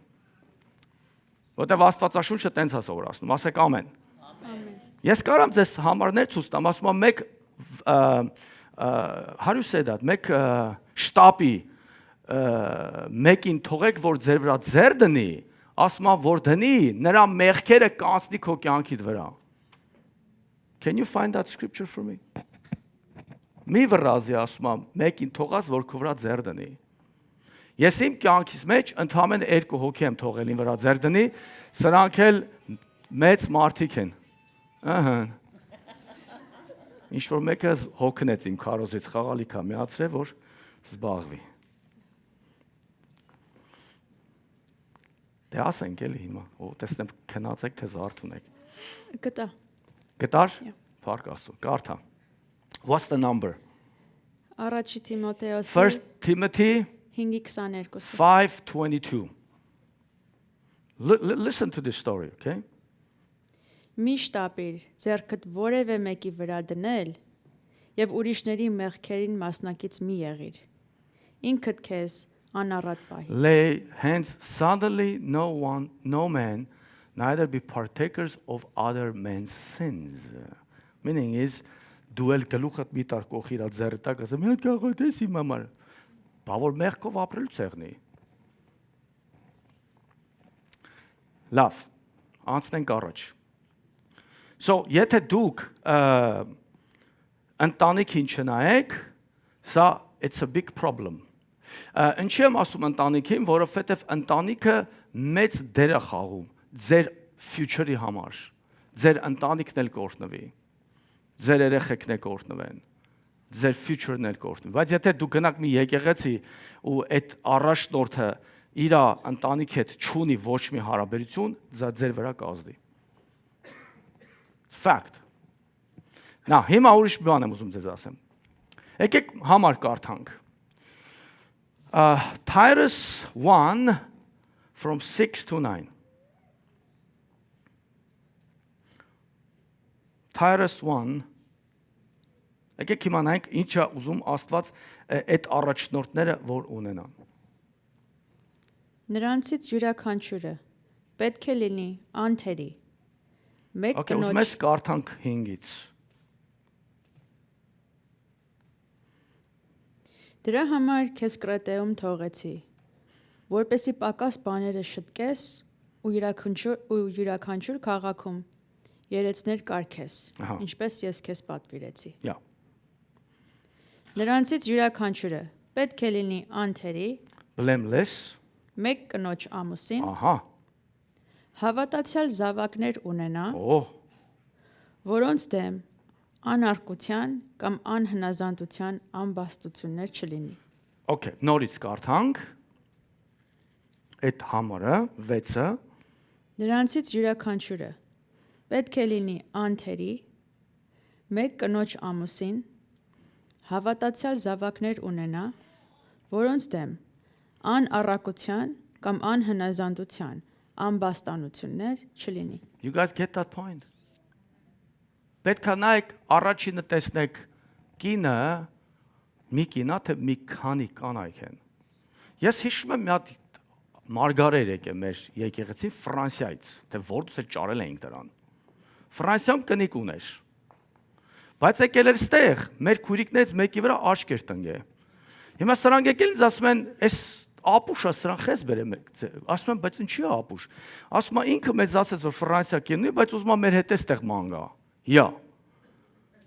Որտեղ Աստվածաշունչը տենց է սովորացնում, ասեք ամեն։ Ես կարամ ձեզ համարներ ցույց տամ, ասում եմ մեկ how do you say that, մեկ շտապի մեկին թողեք, որ ձեր վրա ձեռ դնի, ասում եմ, որ դնի, նրա մեղքերը կանցնի քո կյանքիդ վրա։ Can you find that scripture for me? Մի վրազի ասում եմ, մեկին թողած, որ քո վրա ձեռ դնի։ Ես իմ կյանքից մեջ ընդհանրեն 2 հոգի եմ թողել ին վրա ձեռ դնի, սրանք էլ մեծ մարդիկ են։ Ահա։ ինչ որ մեկը հոգնեց իմ քարոզից խաղալիքա միացրե, որ զբաղվի։ Դե ասենք էլի հիմա, ու տեսնեմ քնացեք թե զարթ ունեք։ Գտա։ Գտար։ Yeah. Փառք Աստծո։ Կարդա։ What's the number? Առաջի Թիմոթեոսի 1 Timothy 5:22-ը։ 5:22. Listen to this story, okay? Միշտ ապիր ձեռքդ որևէ մեկի վրա դնել եւ ուրիշների մեղքերին մասնակից մի եղիր։ Ինքդ քեզ անառատ պահի։ Lay hands suddenly no man, neither be partakers of other men's sins. Meaning is դու էլ գլուխդ մի տար կողիր ալ ձեռը տակ ասեմ մի հատ կարող ես իմ համար բավոր մեղքով ապրել ցեղնի լավ անցնենք առաջ So եթե դուք ընտանիքին չնայեք սա it's a big problem Ինչի եմ ասում ընտանիքին որովհետև ընտանիքը մեծ դեր է խաղում ձեր future-ի համար ձեր ընտանիքն էլ կօրհնվի ձեր երեխեքն էլ կօրհնվեն ձեր future-ն էլ կօրհնվի բայց եթե դու գնաք մի եկեղեցի ու այդ առաջնորդը իր ընտանիքի հետ չունի ոչ մի հարաբերություն դա ձեր վրա կազդի fact Նա հիմա ուրիշ բան եմ ուզում ձեզ ասեմ եկեք համար կարդանք Titus 1 from 6 to 9 Titus 1 Եկեք իմանանք ինչա ուզում Աստված այդ առաջնորդները որ ունենան Նրանցից յուրաքանչյուրը պետք է լինի անթերի մեկ Okay, ուզում ես կարդանք 5-ից Դրա համար քեզ կրետեում թողեցի որպեսի պակաս բաները շտկես ու յուրաքանչյուր քաղաքում երեցներ կարգես ինչպես ես քեզ պատվիրեցի Yeah Նրանցից յուրաքանչյուրը պետք է լինի անթերի blameless մեկ կնոջ ամուսին Ահա հավատացյալ զավակներ ունենա Oh որոնց դեմ անարգության կամ անհնազանդության ամբաստություններ չլինի Okay, նորից կարդանք այդ համարը 6-ը Նրանցից յուրաքանչյուրը պետք է լինի անթերի մեկ կնոջ ամուսին հավատացյալ զավակներ ունենա, որոնց դեմ անառակության կամ անհնազանդության ամբաստանություններ չլինի։ You guys get that point? Պետք է նայեք առաջինը տեսնեք կինը մի կինա թե մի քանի կանայք են։ Ես հիշում եմ մի հատ մարգարեր եկե մեր եկեղեցին Ֆրանսիայից, թե որտուց է ճարել էինք դրան։ Ֆրանսիայում կնիկ ուներ։ Բայց եկել էր ստեղ, մեր քուրիկներից մեկի վրա աչք էր տնկե։ Հիմա սրանք եկել ինձ ասում են, «Էս ապուշը սրանք քեզ բերեմ»։ Ասում եմ, «Բայց ինչի է ապուշ»։ Ասում է, ինքը մեզ ասեց, որ Ֆրանսիա կենի, բայց ուզում է մեր հետ էստեղ ման գա։ Յա։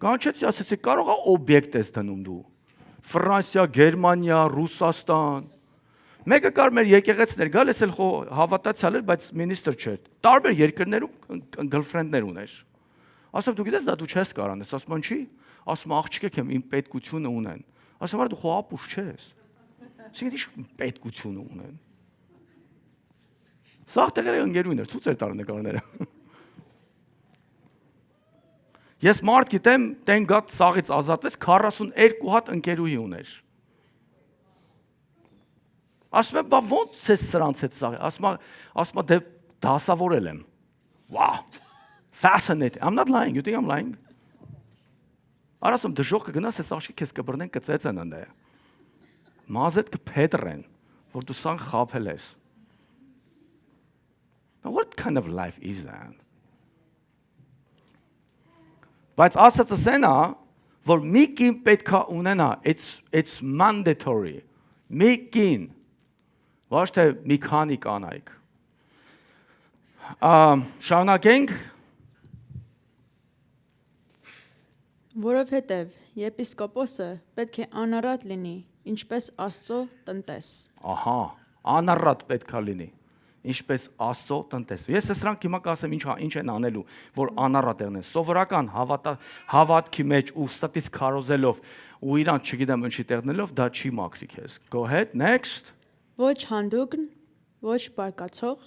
Կանչեցի, ասեցի, կարող է օբյեկտ ես դնում դու։ Ֆրանսիա, Գերմանիա, Ռուսաստան։ Մեկը կար մեր եկեղեցիներ, գալ էս էլ հավատացյալ էր, բայց մինիստրը չէր։ Տարբեր երկրներում գլֆրենդներ ուներ։ Ասում դու գիտես դա դու չես կարանես, ասում ինչի։ Ասում աղջիկեք եմ իմ պետքությունը ունեն։ Ասում դու խո ապուշ չես։ Ասում ինչ պետքությունը ունեն։ Սա տեղերը ընկերուներ, ցույց էր տար նկարները։ Ես մարդ գիտեմ, տեն գատ սաղից ազատվեց 42 հատ ընկերուհի ուներ։ Ասում եմ, բա ո՞նց է սրանց հետ սաղի։ Ասում դե դասավորել եմ։ Wow. Fascinating. I'm not lying. You think I'm lying? Արասում դժոխ կգնաս ես աղջիկ քեզ կբռնեն կծեցեն ընդ։ Մազետ կփետրեն, որ դու սան խափել ես։ Now what kind of life is that? Բայց ասածը սենա, որ մի կին պետքա ունենա, it's mandatory. Մի կին, ոչ թե մի քանի կանայք։ Շարունակենք Որովհետև եպիսկոպոսը պետք է անառատ լինի, ինչպես Աստծո տնտես։ Ահա, անառատ պետքա լինի։ ինչպես Աստծո տնտեսություն։ Ես սրանք հիմա կասեմ ինչ են անելու, որ անառատեղն են։ Սովորական հավատքի մեջ ու ստից քարոզելով ու իրան, չգիտեմ, ինչի տեղնելով, դա չի մաքրի քեզ։ Go ahead, next. Ոչ հանդուգն, ոչ բարկացող,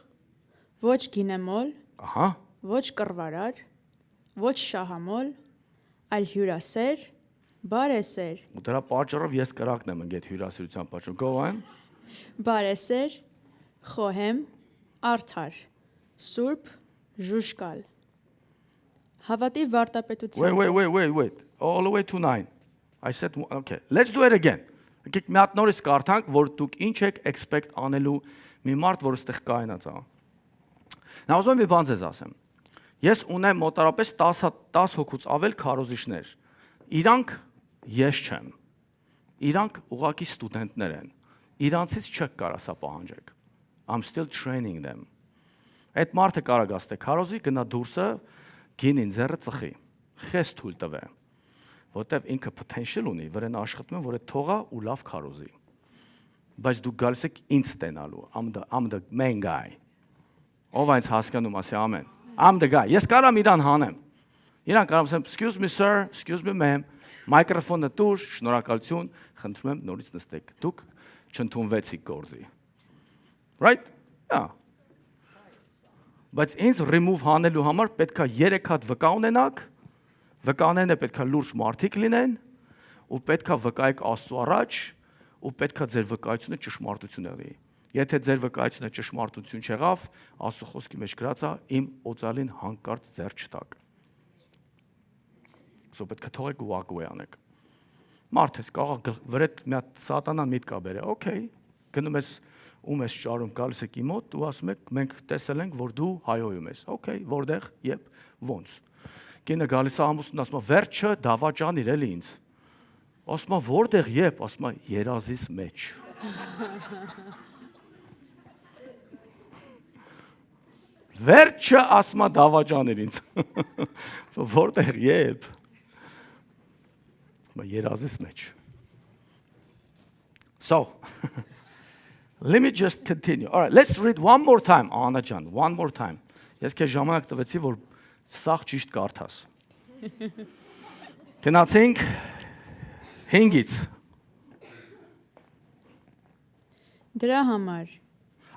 ոչ գինեմոլ, Ահա։ ոչ կռվարար, ոչ շահամոլ, այլ հյուրասեր, բարեսեր, Ու դրա պատճառով ես կրակն եմ ընկել հյուրասիրության պատճառով։ Go on. բարեսեր, խոհեմ, արդար, սուրբ, ժուժկալ։ Հավատի վարտապետության Wait. All the way to 9. I said, okay, let's do it again. Եկեք մի հատ նորից կարդանք, որ դուք ինչ եք expect անելու մի մարդ, որ այստեղ կայնած է։ Նա ուզում եմ մի բան ձեզ ասեմ։ Ես ունեմ մոտարապես 10 հոգուց ավել քարոզիչներ։ Իրանք ես չեմ։ Իրանք ուղակի ստուդենտներ են։ Իրանցից չեք կարա սա պահանջեք։ I'm still training them. Այդ մարդը կարա գաստե քարոզի, գնա դուրսը, գինին ձեռը ծխի։ Խես թույլ տվե։ Որտեվ ինքը potential ունի, վրան աշխատում են, որ այդ թողա ու լավ քարոզի։ Բայց դու գալիս եք ինձ ստենալու։ I'm the main guy. Ով այնց հասկանում ասի ամեն։ I'm the guy. Ես կարամ իրան հանեմ։ Իրան կարամ ասեմ, excuse me sir, excuse me ma'am, մայկրոֆոնը դուր, շնորհակալություն, խնդրում եմ նորից նստեք։ Դուք չընդունվեցիք գործի։ Right? Yeah. Բայց ինձ remove հանելու համար պետքա 3 հատ վկա ունենաք, վկաները պետքա լուրջ մարդիկ լինեն, ու պետքա վկայեք Աստծո առաջ, ու պետքա ձեր վկայությունը ճշմարտություն եղի։ Եթե ձեր վկայությունը ճշմարտություն չեղավ, Աստծո խոսքի մեջ գրած է, իմ օծալին հանկարծ ձեռ չտակ։ Սո պետքա թողեք ու ակուե անեք։ Մարդ ես կարող վրեդ մի հատ սատանան միտք ա բերե, okay, գնում ես ում ես ճարում, գալիս եք իմ մոտ ու ասում եք մենք տեսել ենք որ դու հայոյում ես, okay, որտեղ, երբ, ոնց։ Կինը գալիս է ամուսնուն ասում է վերջը դավաճանիր էլի ինձ։ Ասում է որտեղ, երբ, ասում է երազիս մեջ։ Վերջը ասում է դավաճանիր ինձ։ Որտեղ, երբ։ Երազիս մեջ։ So, let me just continue. All right, let's read one more time, Anna Jan, one more time. Ես քեզ ժամանակ տվեցի, որ սաղ ճիշտ կարդաս։ Գնացինք 5-ից։ Դրա համար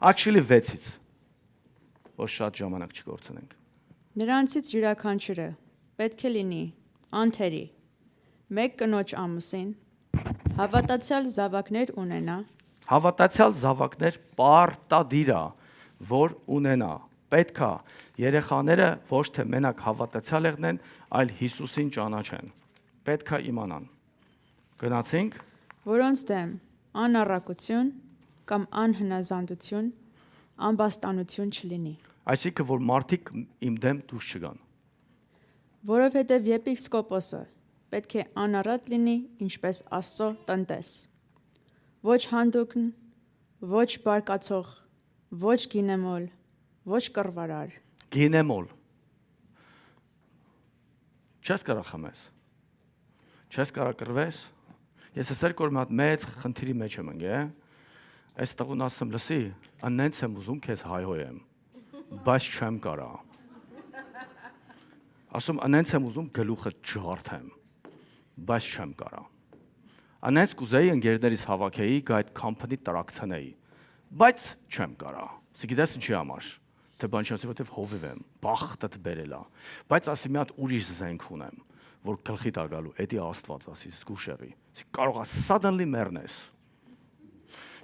Actually 6-ից։ Որ շատ ժամանակ չկորցնենք։ նրանցից յուրաքանչյուրը պետք է լինի անթերի, մեկ կնոջ ամուսին, հավատացյալ զավակներ ունենա, Հավատացյալ զավակներ պարտադիրա, որ ունենա։ Պետքա երեխաները ոչ թե մենակ հավատացյալ եղնեն, այլ Հիսուսին ճանաչեն։ Պետքա իմանան։ Գնացինք որոնց դեմ անառակություն կամ անհնազանդություն, ամբաստանություն չլինի, Այսինքն որ մարդիկ իմ դեմ դուրս չգան։ որովհետև եպիսկոպոսը պետք է անառատ լինի ինչպես Աստծո տնտես, ոչ հանդուգն, ոչ բարկացող, ոչ գինեմոլ, ոչ կռվարար, Գինեմոլ։ Չես կարա խմես։ Չես կարա կռվես։ Ես ասել որ մի հատ մեծ խնդիրի մեջ եմ ընկել։ Այս տղուն ասում լսի, անենց եմ ուզում քեզ հայհոյեմ, բայց չեմ կարա։ Ասում անենց եմ ուզում գլուխը ջարդեմ, բայց չեմ կարա։ Անենց կուզեի ընկերներից հավաքեի, գայդ company տրակցնեի, բայց չեմ կարա։ Սգիտես ինչի համար։ Թե բան չասի, որտեվ հովիվ եմ, բախտդ բերելա։ Բայց ասի մի հատ ուրիշ զենք ունեմ, որ գլխի տա գալու, էդի Աստված ասի, զգուշեղի։ Կարող է suddenly մեռնես։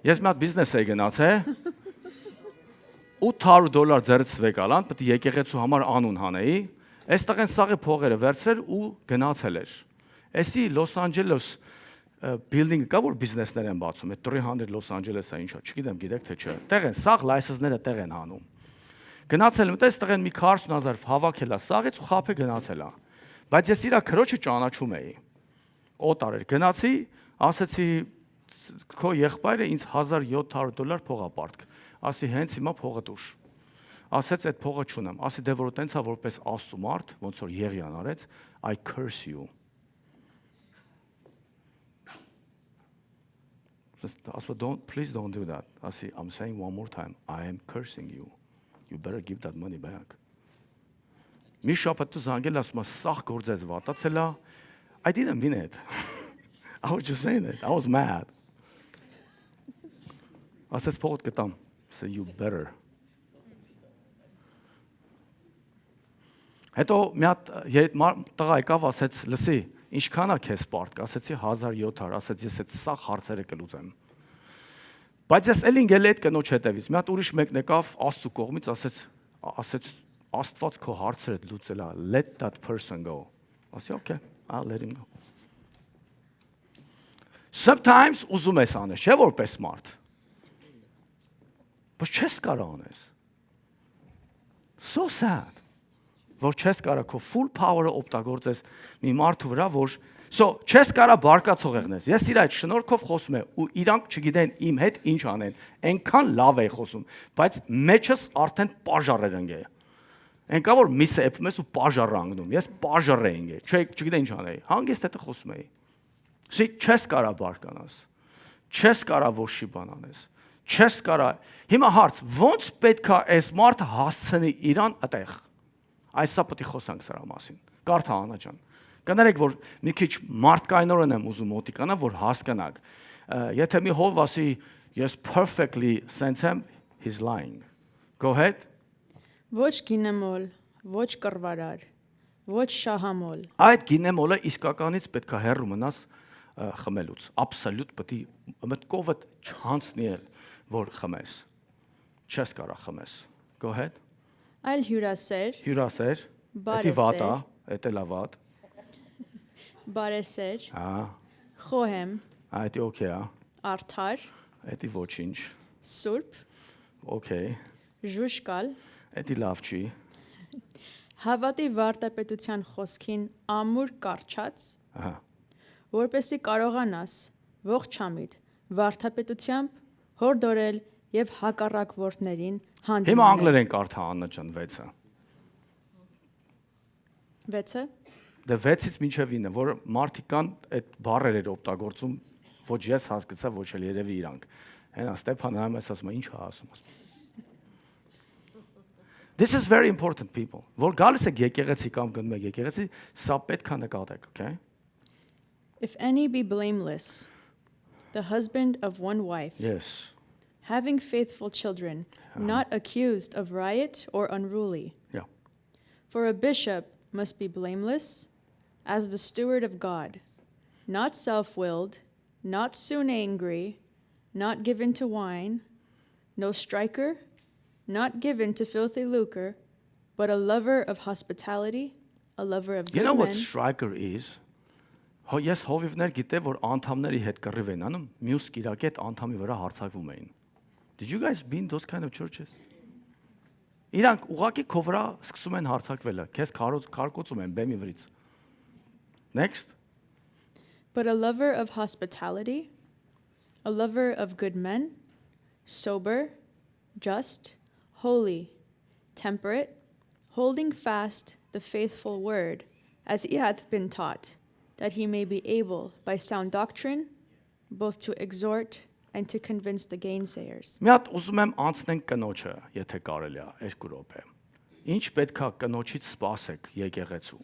Ես մի հատ բիզնես էի գնացել, $800 ձեռից վեկալան, պետք է եկեղեցու համար անուն հանեի, այստեղ են սաղի փողերը վերցրել ու գնացել էր։ Էսի Լոս Անջելես building-ը կա, որ բիզնեսներ են բացում, այդ 300 Լոս Անջելեսը ինչա, չգիտեմ գիտեք թե չէ։ Տեղ են սաղ լայսենսները տեղ են հանում։ Գնացել եմ, այստեղ են մի 40,000 հավաքելա սաղից ու խափե գնացելա։ Բայց ես իրա քրոջը ճանաչում էի։ Օտար էր, գնացի, ասեցի քո եղբայրը ինձ $1,700 փող ապարտք։ Ասի հենց հիմա փողը տուր։ Ասեց այդ փողը չունեմ։ Ասի դե որ տենցա որպես Աստծո մարդ, ոնց որ Եղիան արեց, I curse you։ Please don't do that. I'm saying one more time, I am cursing you. You better give that money back. Մի շաբաթ դու զանգել ասում ես, սաղ գործես վատացել է. I didn't mean it. I was just saying it. I was mad. Ասես փողոտ կտամ. Say you better. Հետո մի հատ տղա եկավ ասեց, լսի, ինչքան է քեզ պարտք, ասեցի 1700, ասեց ես այդ սաղ հարցերը կլուծեմ։ Բայց ես ելին գել այդ կնոջ հետևից, մի հատ ուրիշ մեկն եկավ Աստծո կողմից ասեց Աստված քո հարցերը լուծել է, let that person go։ Ասի okay, I'll let him go։ Sometimes ուզում ես անես, չէ՞ որպես մարդ։ Բայց չես կարող անես։ So sad։ Որ չես կարող քո full power-ը օգտագործես մի մարդու վրա, որ չես կարող բարկացող եղնես։ Ես իր այդ շնորհքով խոսում եմ ու իրանք չգիտեն իմ հետ ինչ անեն։ Այնքան լավ է խոսում, բայց մեջս արդեն պաժարեր ընկե։ Այնքա որ միսը էփում ես ու պաժար անգնում։ Ես պաժար էի ընկե։ Չգիտեմ ինչ անեի։ Հանգիստ հետը խոսում էի։ Չես կարող բարկանաս։ Չես կարող ոչի բան անես։ Չես կարող։ Հիմա հարց, ո՞նց պետքա այս մարդը հասցնի իրան այդտեղ։ Այսա պետք է խոսանք սրա մասին։ Կարթա Անա ջան։ Կներեք որ մի քիչ մարդկայնորեն եմ ուզում մոտիկանա, որ հասկանաք։ Եթե մի հով ասի ես perfectly sense him, he's lying. Go ahead. Ոչ գինեմոլ, ոչ կռվարար, ոչ շահամոլ։ Այդ գինեմոլը իսկականից պետք է հեռու մնաս խմելուց։ Absolute պետք է մտքովդ չանցնի որ խմես։ Չես կարող խմես։ Go ahead. Այլ հյուրասեր, Հյուրասեր, բարեսեր, դա վատ է, դա լավատ։ բարեսեր, Հա, խոհեմ, դա օքեյ է, արդար, դա ոչինչ, սուրբ, օքեյ, ժուշկալ, դա լավ չի, հավատի վարտապետության խոսքին ամուր կարճած, ահա, որպեսզի կարողանաս ողջամիտ վարտապետությամբ հորդորել եւ հակառակ որդներին Հիմա հանդիմանել։ անգլերեն կարդա Աննա ջան 6-ը։ 6-ը Դա 6-ից մինչև 9, որ մարդիկ կան այդ բառերը օգտագործում, ոչ ես հասկացա, ոչ էլ երևի իրանք։ Հենա Ստեփան նայում ես ասում ինչ է ասում։ This is very important people. Որ գալիս եք եկեղեցի կամ գնում եք եկեղեցի, սա պետք է նկատեք, okay? If any be blameless, the husband of one wife, Yes. having faithful children, not accused of riot or unruly. Yeah. For a bishop must be blameless as the steward of God, not self-willed, not soon angry, not given to wine, no striker, not given to filthy lucre, but a lover of hospitality, a lover of good You know what men. striker is? Ես հովիվներ գիտեմ, որ անդամների հետ կռիվ են անում, մյուս կիրակի հետ անդամի վրա հարցակվում էին։ Did you guys been those kind of churches? Իրանք ուղակի քո վրա սկսում են հարցակվելը, քեզ քարկոծում են բեմի վրից։ Next. But a lover of hospitality, a lover of good men, sober, just, holy, temperate, holding fast the faithful word, as he hath been taught, that he may be able by sound doctrine both to exhort and to convince the gainsayers. Մի հատ ուզում եմ անցնենք կնոջը, եթե կարելի է, 2 րոպե։ Ինչ պետքա կնոջից սպասեք եկեղեցու։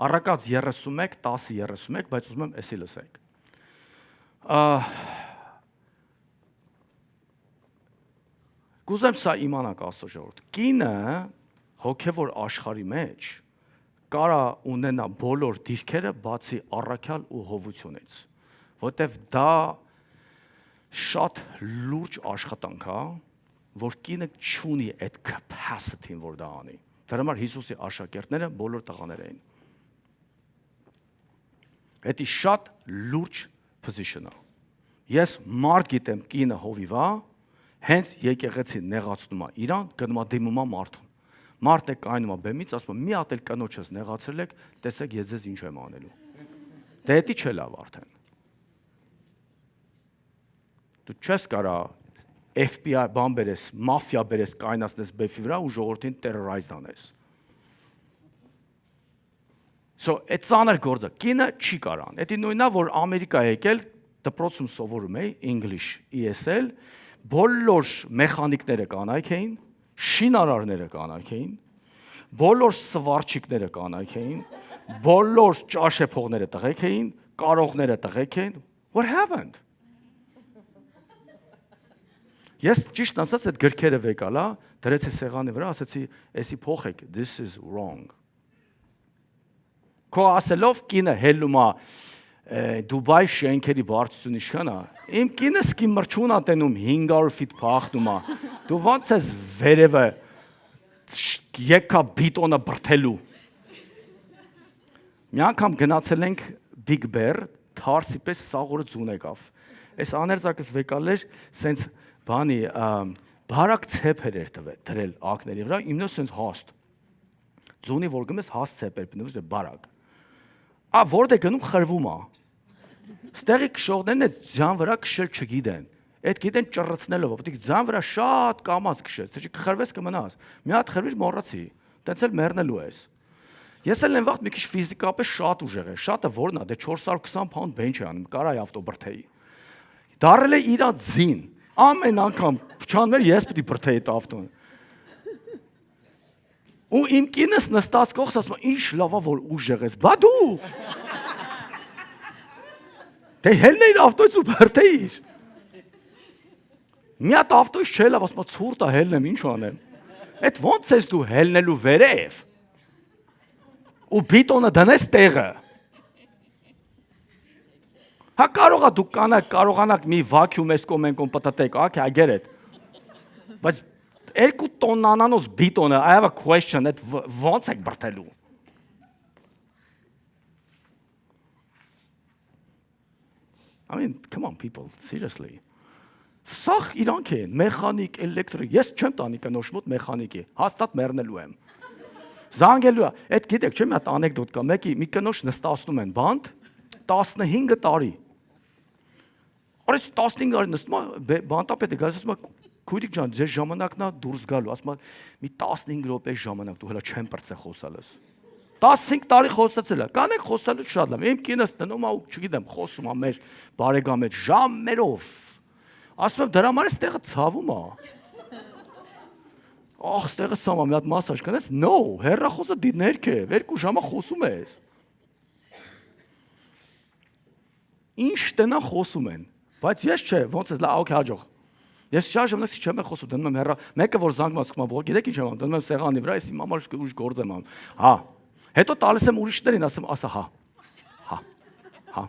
Առակած 31, 10-31, բայց ուզում եմ էսի լսեք։ Կուզեմ սա իմանաք Աստծո ժողովուրդ։ Կինը հոգևոր աշխարհի մեջ կարա ունենա բոլոր դիրքերը բացի առաքյալ ու հովությունից, որտեվ դա շատ լուրջ աշխատանք է, որ կինը չունի այդ capacity-ն, որ դա անի։ Դրա համար Հիսուսի աշակերտները բոլոր տղաներ էին։ Դա շատ լուրջ position է։ Ես մարդ գիտեմ կինը հովիվ է, հենց եկեղեցին նեղացնում է իրան, գնում է դիմում է մարդուն։ Մարդն է կայնում է բեմից, ասում է՝ մի հատ էլ կնոջս նեղացրել եք, տեսեք ես ձեզ ինչ եմ անելու։ Դա էդի չէ լավ արդեն։ Դու չես կարող FBI բան բերես, մաֆիա բերես, կայնացնես բեֆի վրա ու ժողովրդին terrorize անես։ So, այդ ծանր գործը կինը չի կարան։ Դա նույնն է, որ Ամերիկա եկել դպրոցում սովորում էի English ESL, բոլոր մեխանիկները կանայք էին, շինարարները կանայք էին, բոլոր սվարչիկները կանայք էին, բոլոր ճաշեփողները տղեկ էին, կարողները տղեկ էին. What happened? Ես ճիշտ ասած այդ գրքերը վեկալա, դրեցի սեղանի վրա, ասացի, «Էսի փոխեք, this is wrong»։ Քո ասելով կինը հելում է Դուբայ շենքերի բարձրությունը ինչքան է։ Իմ կինս կի մրջուն ա տենում 500 ֆիտ փախնում է։ Դու ո՞նց ես վերևը եկա բիտոնը բրթելու։ Մի անգամ գնացել ենք Big Bear, թարսի պես սաղորը ձուն եկավ։ Այս աներձակս վեկալեր, սենց բանի բարակ ցեպեր էր դրել ակների վրա, իմնը սենց հաստ։ Ձունի որ գմես հաստ ցեպեր բնույթ է բարակ։ Որտե գնում խրվում է։ Ստեղի քշողներն այդ ձյան վրա քշել չգիտեն։ Այդ գիտեն ճռցնելով, պետք է ձյան վրա շատ կամած քշես, թե չխրվես կմնաս։ Մի հատ խրվիր մոռացի, տենց էլ մեռնելու ես։ Ես էլ այն վաղ մի քիչ ֆիզիկապես շատ ուժեղ եմ, շատը որն է, դե 420 pound bench է անում, կարա ավտոբրթեի։ Դարել է իր ձին, ամեն անգամ փչաններ ես պետք է բրթեի այդ ավտոն։ Ու իմ կինս նստած կողս ասում է, ինչ լավա որ ուժեղ ես, բա դու։ Դե հելնեիր ավտոյից ու բրթեիր։ Մի հատ ավտոյից չէ լավ, ասում է ցուրտ է հելնեմ, ինչ անեմ։ Այդ ո՞նց ես դու հելնելու վերև։ Ու բիտոնը դնես տեղը։ Հա կարող է դուք կարողանաք մի վակյուում էսկոմենկոն պտտեք, okay, I get it։ Բայց 2 տոննանոց բիտոնը, I have a question, այդ ո՞նց եք բրթելու։ I mean, come on people, seriously։ Սաղ իրանք են, մեխանիկ, էլեկտրիկ, ես չեմ տանի կնոջ մոտ մեխանիկի, հաստատ մեռնելու եմ։ Զանգելու է, այդ գիտեք, չէ՞ մի հատ անեկդոտ կա, մի կնոջ նստացնում են բանտ 15 տարի։ Արես 15 տարի նստում է, բանտապետը գալիս ասում է, քույրիկ ջան, ձեր ժամանակն է դուրս գալու, ասում է, մի 15 րոպե ժամանակ դու հələ չեմ բրծե խոսալս։ 15 տարի խոսացել է, կանեք խոսալու շատ լավ։ Իմ կինս դնում է ու չգիտեմ, խոսում է մեր բարեկամ հետ ժամերով։ Ասում եմ դրա համար էստեղը ցավում է։ Ախ, ստեղը սամա մի հատ մասաժ կանես։ No, հեռախոսը դի ներքև, 2 ժամը խոսում ես։ Ինչ տնա խոսում են, բայց ես չէ, ոնց է, լավ, օքեյ, հաջող։ Ես շատ ժամանակ չեմ խոսում, դնում եմ հեռա, մեկը որ զանգում ասում է, ո՞ր գիտեք ինչ եմ անում, դնում եմ սեղանի վրա, ես իմ համար ուժ գործ եմ անում։ Հա։ Հետո տալիս եմ ուրիշներին, ասում, ասա հա։ Հա։ Հա։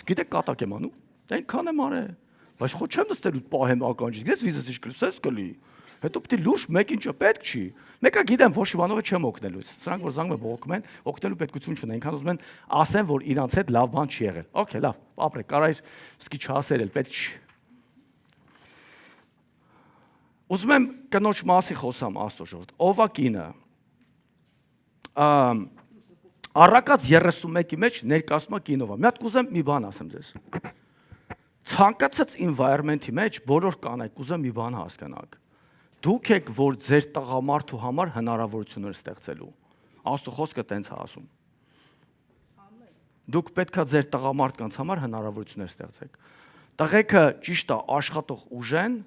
Գիտեք կատակ եմ անում։ Այնքան եմ արել։ Բայց խո չեմ նստել ու պահեմ ականջից, գես վիզս ինչ կլսես կլի։ Հետո պետք է լուրջ մեկին չպետք չի։ Մեկը գիտեմ, ոչ Իվանովը չեմ օգնելու։ Սրանք որ զանգում են բողոքում են, օգնելու պետքություն չունեն, այնքան ուզում են ասեն, որ իրանց հետ լավ բան չի եղել։ Okay, լավ, ապրեք, կարայր սկի չասել էլ պետք չի։ Ուզում եմ կնոջ մասի խոսամ Աստծո ժողովուրդ։ Ով է կինը։ Առակած 31-ի մեջ ներկայացումը կինով է։ Մի հատ կուզեմ մի բան ասեմ ձեզ։ Ցանկացած environment-ի մեջ բոլոր կանայք կուզեմ մի բան հասկանաք։ Դուք եք, որ ձեր տղամարդու համար հնարավորություններ ստեղծելու։ Աստծո խոսքը տենց է ասում։ Դուք պետքա ձեր տղամարդկանց համար հնարավորություններ ստեղծեք։ Տղեկը ճիշտ է, աշխատող ուժ են,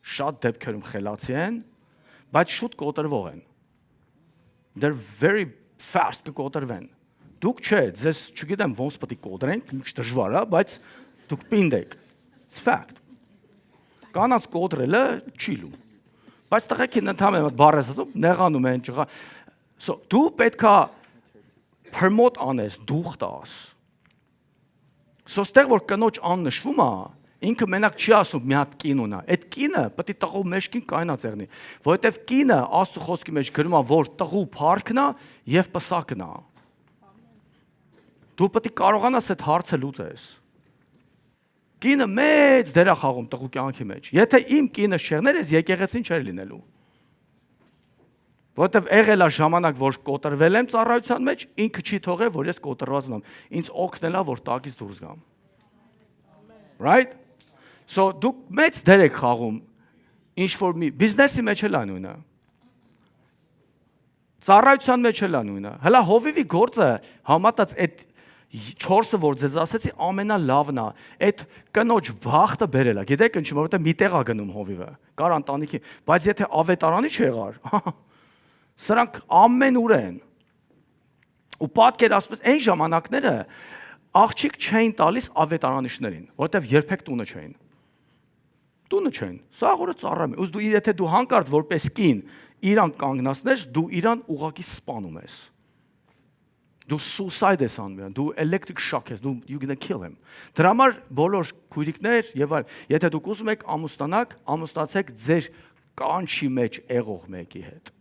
շատ դեպքերում խելացի են, բայց շուտ կոտրվող են։ They're very fast կկոտրվեն։ Դուք չէ, ձեզ չգիտեմ ոնց պետք է կոտրենք, ինչ դժվար է, բայց դուք պինդ եք։ It's fact։ Կանանց կոտրելը չի լու։ Բայց տղեկին ընդհանրապես բառես ասում, նեղանում են ճղա։ So դու պետքա promote անես, դուխ տաս։ So ստեղ որ կնոջ ան նշվում է, ինքը մենակ չի ասում մի հատ կին ունա։ Այդ կինը պետք է տղու մեջքին կայնած եղնի, որովհետև կինը Աստծո խոսքի մեջ գրում է, որ տղու փառքն է եւ պսակն է։ Դու պետք է կարողանաս այդ հարցը լուծես։ Կինը մեծ դեր է խաղում տղու կյանքի մեջ։ Եթե իմ կինը շեղներ ես, եկեղեցին չէր լինելու։ Որտեվ եղել է ժամանակ, որ կոտրվել եմ ծառայության մեջ, ինքը չի թողել, որ ես կոտրված եմ։ Ինձ օգնել է, որ տակից դուրս գամ։ Right? So դուք մեծ դեր եք խաղում ինչ որ մի բիզնեսի մեջ էլ անունը։ Ծառայության մեջ էլ անունը։ Հələ հովիվի գործը համատած այդ 4-ը որ ձեզ ասեցի ամենալավն է, այդ կնոջ բախտը բերել է։ Գիտեք ինչի, որովհետեւ մի տեղ է գնում հովիվը, կար ընտանիքի, բայց եթե ավետարանի չեղար, սրանք ամեն ուր են։ Ու պատկերացրու այն ժամանակները աղջիկ չէին տալիս ավետարանիչներին, որովհետեւ երբեք տունը չէին։ Տունը չեն։ Սա օրը ծառայում է։ Ուս դու եթե դու հանկարծ որպես կին իրան կանգնացնես, դու իրան ուղակի սպանում ես։ Դու suicide ես անում, դու electric shock ես, դու you gonna kill him։ Դրա համար բոլոր քույրիկներ եւ այլ, եթե դուք ուզում եք ամուսնանաք, ամուսնացեք ձեր կանչի մեջ եղող մեկի հետ,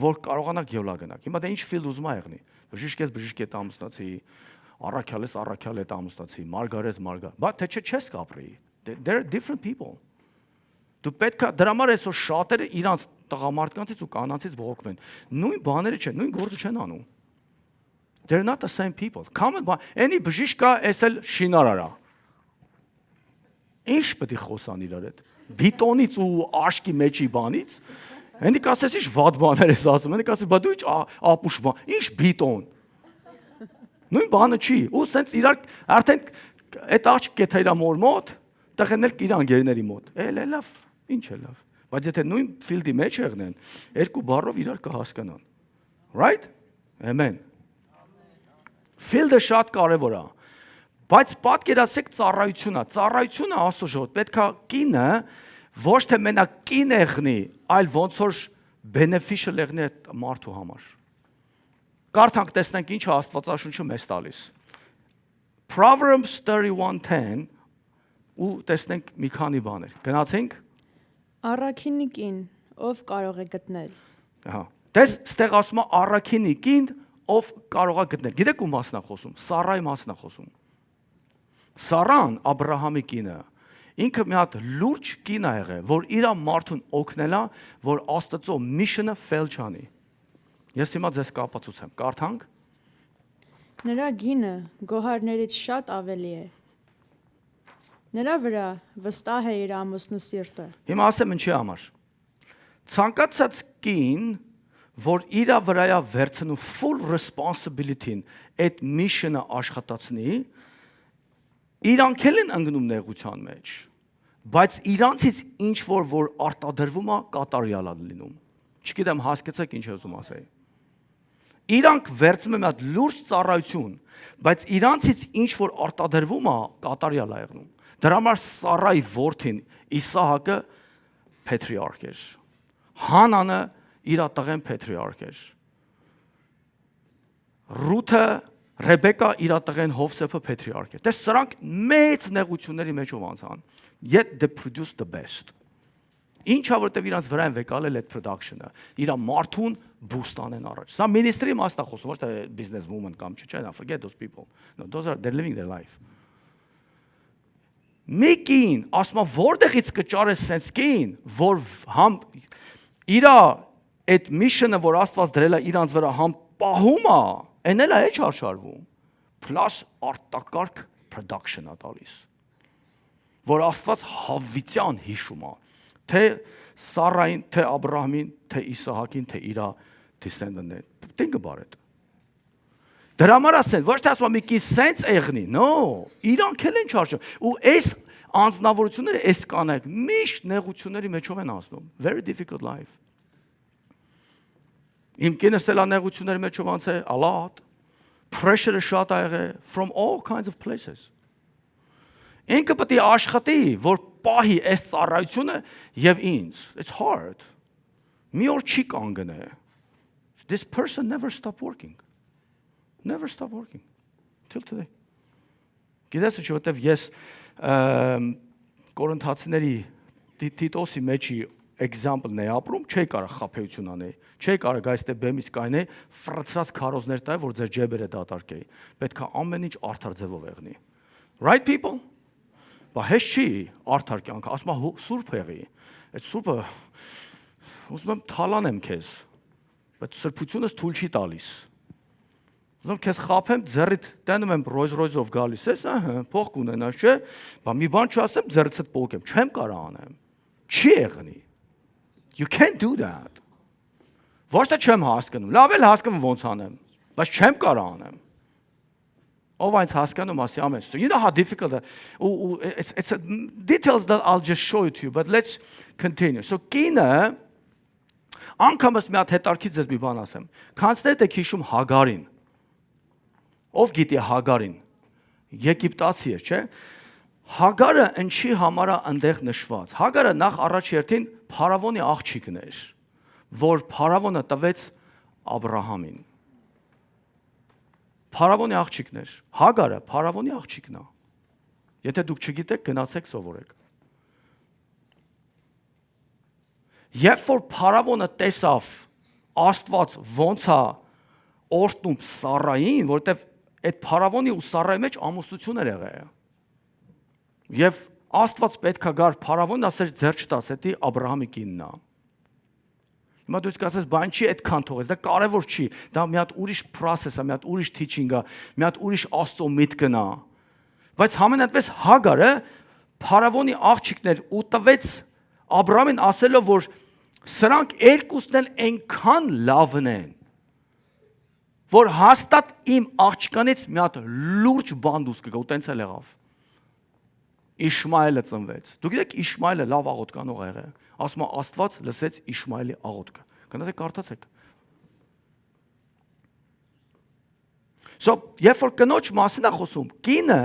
որ կարողանաք յոլա գնաք։ Հիմա դա ինչ ֆիլդ ուզում ա եղնի։ Բժիշկ հետ ամուսնացի, առաքյալ հետ ամուսնացի, մարգարես, բայց թե չես կապրի։ There are different people. Դու պետք է դրա համար այսօր շատերը իրանց տղամարդկանցից ու կանանցից բողոքվեն։ Նույն բաները չեն, նույն գործը չեն անում։ They're not the same people. Common any բժիշկա էսել շինարարա։ Ինչ պետք է խոսան իրար հետ։ Բիտոնից ու աշկի մեջի բանից։ Հենի կասես ինչ վատ բաներ ես ասում, հենի կասես բա դու ինչ ապուշ բան, ինչ բիտոն։ Նույն բանը չի։ Ու սենց իրար արդեն այդ աղջիկ կեթա իր մոր մոտ, տղենել իր անգերների մոտ։ Լավ, ինչ է լավ։ Բայց եթե նույն ֆիլդի մեջ եղնեն, երկու բառով իրար կհասկանան։ Right? Amen. Ֆիլդը շատ կարևոր է։ Բայց պատկերացրեք ծառայությունը։ Ծառայությունը Աստծո ժողովուրդ պետք է կինը ոչ թե մենակ կին եղնի, այլ ոնց որ beneficial եղնի այդ մարդու համար։ Կարդանք տեսնենք ինչ է Աստվածաշունչը մեզ տալիս։ Proverbs 31:10 ու տեսնենք մի քանի բաներ։ Գնացինք։ Առաքինի կին, ով կարող է գտնել։ Ահա։ Դες ստեղ ասում է առաքինի կին, ով կարող է գտնել։ Գիտեք ում մասն է խոսում։ Սարայի մասն է խոսում։ Սարան Աբրահամի կինը ինքը մի հատ լուրջ կին է եղել, որ իր մարդուն օգնել է, որ Աստծո միշնը fail չանի։ Ես հիմա ձեզ կապացուցեմ։ Կարդանք։ Նրա գինը գոհարներից շատ ավելի է։ Նրա վրա վստահ է իր ամուսնու սիրտը։ Հիմա ասեմ ինչի համար։ Ցանկացած կին, որ իր վրա է վերցնում full responsibility-ն այդ միշնը աշխատացնի, իրանք են ընկնում նեղության մեջ, բայց իրանցից ինչ որ արտադրվում է կատարյալ է լինում։ Չգիտեմ հասկացեք ինչ ուզում ասեի։ Իրանք վերցնում են այդ լուրջ ծառայություն, բայց իրանցից ինչ որ արտադրվում է կատարյալ է եղնում։ Դրա համար Սարայի որդին Իսահակը patriarch էր։ Հանանը իր տղեն patriarch էր։ Ռութը Ռեբեկա իր տղեն Հովսեփը patriarch էր։ Դες սրանք մեծ նեղությունների մեջով անցան։ Yet they produced the best. Ինչա որտեվ իրանց վրա են վեկալել այդ production-ը, իր մարդուն boost անեն առաջ։ Սա ministry մասն է խոսում, ոչ թե business woman կամ չէ, forget those people. No, they're living their life. Մեկին, ասма որտեղից կճարես sense կին, որ համ իր այդ mission-ը, որ Աստված դրել է իրանց վրա համ պահում է, այն էլ է չարշարվում։ Plus արտակարգ production-ը տալիս։ Որ Աստված հավիտյան հիշում է, թե Սարային, թե Աբրահամին, թե Իսահակին, թե իր descendant-ն։ Think about it. Դրա համար ասեն, ոչ թե ասում մի քիչ sense եղնի, no, իրանք էլ են չարժան։ Ու այս անձնավորությունները, այս կանայք միշտ նեղությունների մեջով են անցնում։ Very difficult life. Իմ կինս էլ նեղությունների մեջով անցել a lot. Pressure-ը շատ ա եղել from all kinds of places. Ինքը պետք է աշխատի, որ պահի այս ծառայությունը եւ ինձ. It's hard. Մի օր չի կանգնե. This person never stopped working. Never stopped working. Till today. Գիտես ինչ որտեվ ես Կորինթացիների Տիտոսի մեջի example-ն է ապրում, չի կարող խափեություն անել, չի կարող այստեղ բեմից կայնե ֆրծրած քարոզներ տալ, որ ձեր ջեբերը դատարկեի։ Պետք է ամեն ինչ արդար ձևով եղնի։ Right people? Բա հեշ չի արդար կյանքը, ասում եմ սուրբ եղի։ Այդ սուրբը ուզում եմ թալանեմ քեզ, բայց սրբությունս թույլ չի տալիս։ Ուզում քեզ խափեմ, ձեռիդ տանում եմ Rolls-Royce-ով գալիս ես, փող կունենաս, չէ՞։ Բա մի բան չասեմ, ձեռիցդ պոկեմ, չեմ կարող անեմ։ Չի եղնի։ You can't do that. Ոչ թե չեմ հասկանում, լավ էլ հասկանում ոնց անեմ, բայց չեմ կարող անեմ։ Ով այնց հասկանում ասի ամեն ինչ. You know how difficult it's details that I'll just show it to you, but let's continue. So կինը անգամս մի հատ հետարքից ձեզ մի բան ասեմ։ Քանցներդ եք հիշում Հագարին։ Ով գիտի Հագարին։ Եգիպտացի էր, չէ՞։ Հագարը ինչի համար է այնտեղ նշված։ Հագարը նախ առաջ երթին Փարավոնի աղջիկն էր, որ Փարավոնը տվեց Աբրահամին։ Փարավոնի աղջիկն էր։ Հագարը Փարավոնի աղջիկն է։ Եթե դուք չգիտեք, գնացեք սովորեք։ Երբ որ Փարավոնը տեսավ Աստված ոնց է օրտնում Սարային, որտեվ այդ Փարավոնի ու Սարայի մեջ ամուսնություն էր եղել։ Եվ Աստված պետքա գար Փարավոնն ասեր ձեր չտաս, դա Աբրահամի կինն է։ Հիմա դու ասես, բան չի այդքան թողես, դա կարևոր չի, դա մի հատ ուրիշ process է, մի հատ ուրիշ teaching է, մի հատ ուրիշ Աստծո միտքն է։ Բայց համենայնպես Հագարը Փարավոնի աղջիկներ ու տվեց Աբրահամին ասելով, որ սրանք երկուսն էլ այնքան լավն են, որ հաստատ իմ աղջկանից մի հատ լուրջ բան դուրս կգա, ու տենց էլ եղավ։ Իշմայելը ծնվեց։ Դուք գիտեք Իշմայելը լավ աղոթք անող ա եղել։ Ասում է Աստված լսեց Իշմայելի աղոթքը։ Գնացեք կարդացեք։ So, երբ որ կնոջ մասին է խոսում, կինը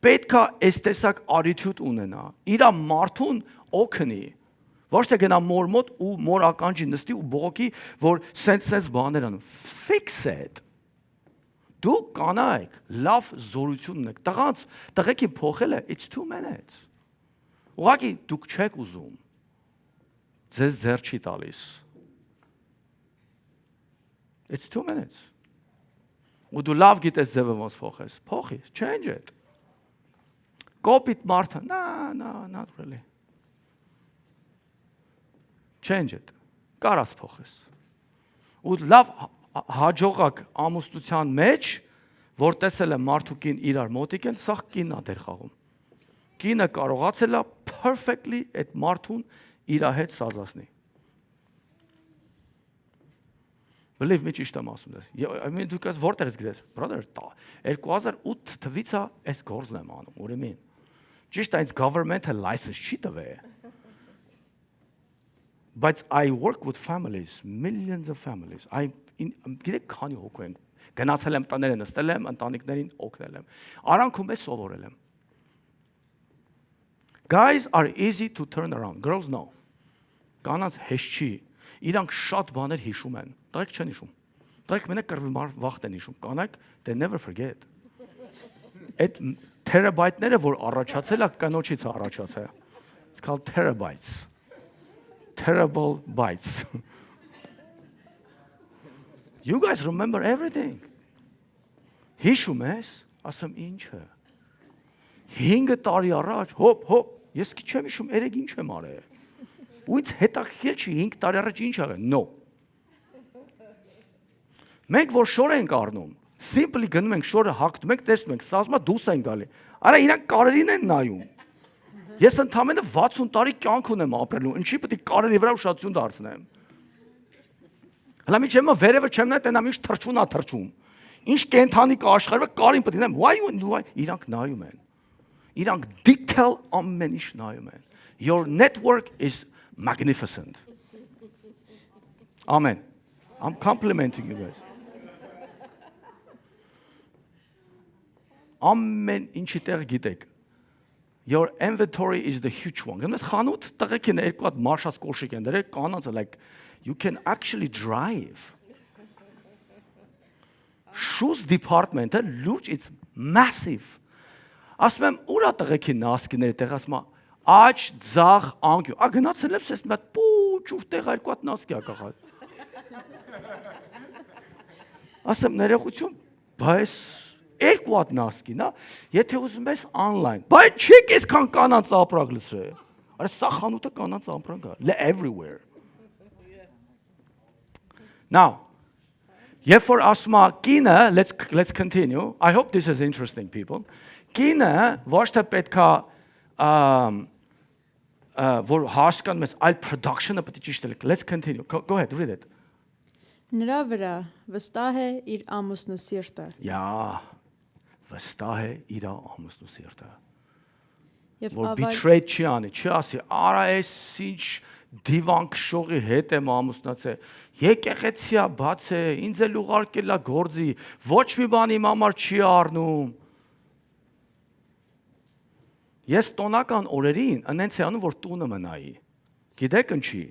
պետքա այս տեսակ attitude ունենա, իր մարդուն օգնի, ոչ թե գնա մոր մոտ ու մոր ականջի նստի ու բողոքի, որ sense բաներ անում։ Fix it։ Դուք կանայք լավ զորություն ունեք։ Տղեկին փոխելը it's 2 minutes։ Ուղղակի դուք չեք ուզում։ Ձեզ ձեր չի տալիս։ It's 2 minutes։ Ու դու լավ գիտես ձևը ոնց փոխես։ Փոխի, change it։ Կոպիտ մարդը, not really։ Change it։ Կարաս փոխես։ Ու լավ հաջողակ ամուսնության մեջ, որ տեսել է մարդուկին իրար մոտիկ են, սա կինն է դեր խաղում։ Կինը կարողացել է perfectly այդ մարդուն իր հետ սազասնի։ Believe me, ճիշտ եմ ասում ես։ Ես դուք ես որտեղից գիտես, brother, 2008 թվից է այս գործն եմ անում, ուրեմն։ Ճիշտ է, այս government-ը license չի տվել։ But I work with families, millions of families. Գիտեք քանի հոգու են։ Գնացել եմ տները նստել եմ, ընտանիքներին օգնել եմ։ Արանքում ես սովորել եմ։ Guys are easy to turn around. Girls no. Կանանց հեշտ չի։ Իրանք շատ բաներ հիշում են։ Տղեկ չեն հիշում։ Տղեկ մենակ կռվի վախտ են հիշում։ Կանայք they never forget։ Այդ terabyte-ները, որ առաջացել է, կնոջից է առաջացել։ It's called terabytes. Terrible bites. You guys remember everything. Հիշում ես, ասեմ ինչը։ 5 տարի առաջ, հոп, ես չեմ հիշում, երեք ինչ եմ արել։ Ու ինձ հետաքրքիր չի 5 տարի առաջ ինչ աղել։ No. Մենք որ շոր ենք առնում, simply գնում ենք շորը հագնում ենք, տեսնում ենք, սազմա դուս են գալի։ Արա իրանք կարերին են նայում։ Ես ընդամենը 60 տարի կյանք ունեմ ապրելու, ինչի պետք է կարերի վրա ուշադրություն դարձնեմ։ Հələ մի չեմ վերևը չեմ նայ, տենամ ինչ թրջուն է թրջում։ Ինչ կենթանի կա աշխարհը, կարին պետք է նայեմ։ Why իրանք նայում են։ Իրանք detail ամեն ինչ նայում են։ Your network is magnificent. Amen. I'm complimenting you guys. Ամեն ինչի տեղ գիտեք։ Your inventory is the huge one. Գնաց խանութ տղեկին երկու հատ մարշած կոշիկ են դրել, կանանց like you can actually drive. Shoes department-ը լուրջ it's massive. Ասում եմ ուրա տղեկին նասկիների տեղ ասում աջ ձախ անկյուն։ Գնացել եմ ես մի հատ պուճուր տեղ երկու հատ նասկի ա կախած։ Ասում ներողություն, բայց երկու հատ նասկին, հա, եթե ուզում ես online, բայց չի այսքան կանանց ապրանք լսրել։ Արա սա խանութը կանանց ապրանք է, everywhere։ Now, երբ որ ասում է կինը, let's continue. I hope this is interesting people. Կինը ոչ թե պետքա որ հասկանում ես այլ production-ը պետք է ճիշտ է։ Let's continue. Go ahead, read it. Նրա վրա վստահ է իր ամուսնու սիրտը։ Yeah. վստահ է իր ամուսնու սիրտը։ Եվ Որ ավար betray չի անի, չի ասի, արա էս ինչ դիվան քշողի հետ եմ ամուսնացել։ Եկեղեցիա բաց է, ինձ էլ ուղարկել է գործի, ոչ մի բան իմ համար չի առնում։ Ես տոնական օրերին անենց է անում, որ տունը մնայի։ Գիտեք ինչի։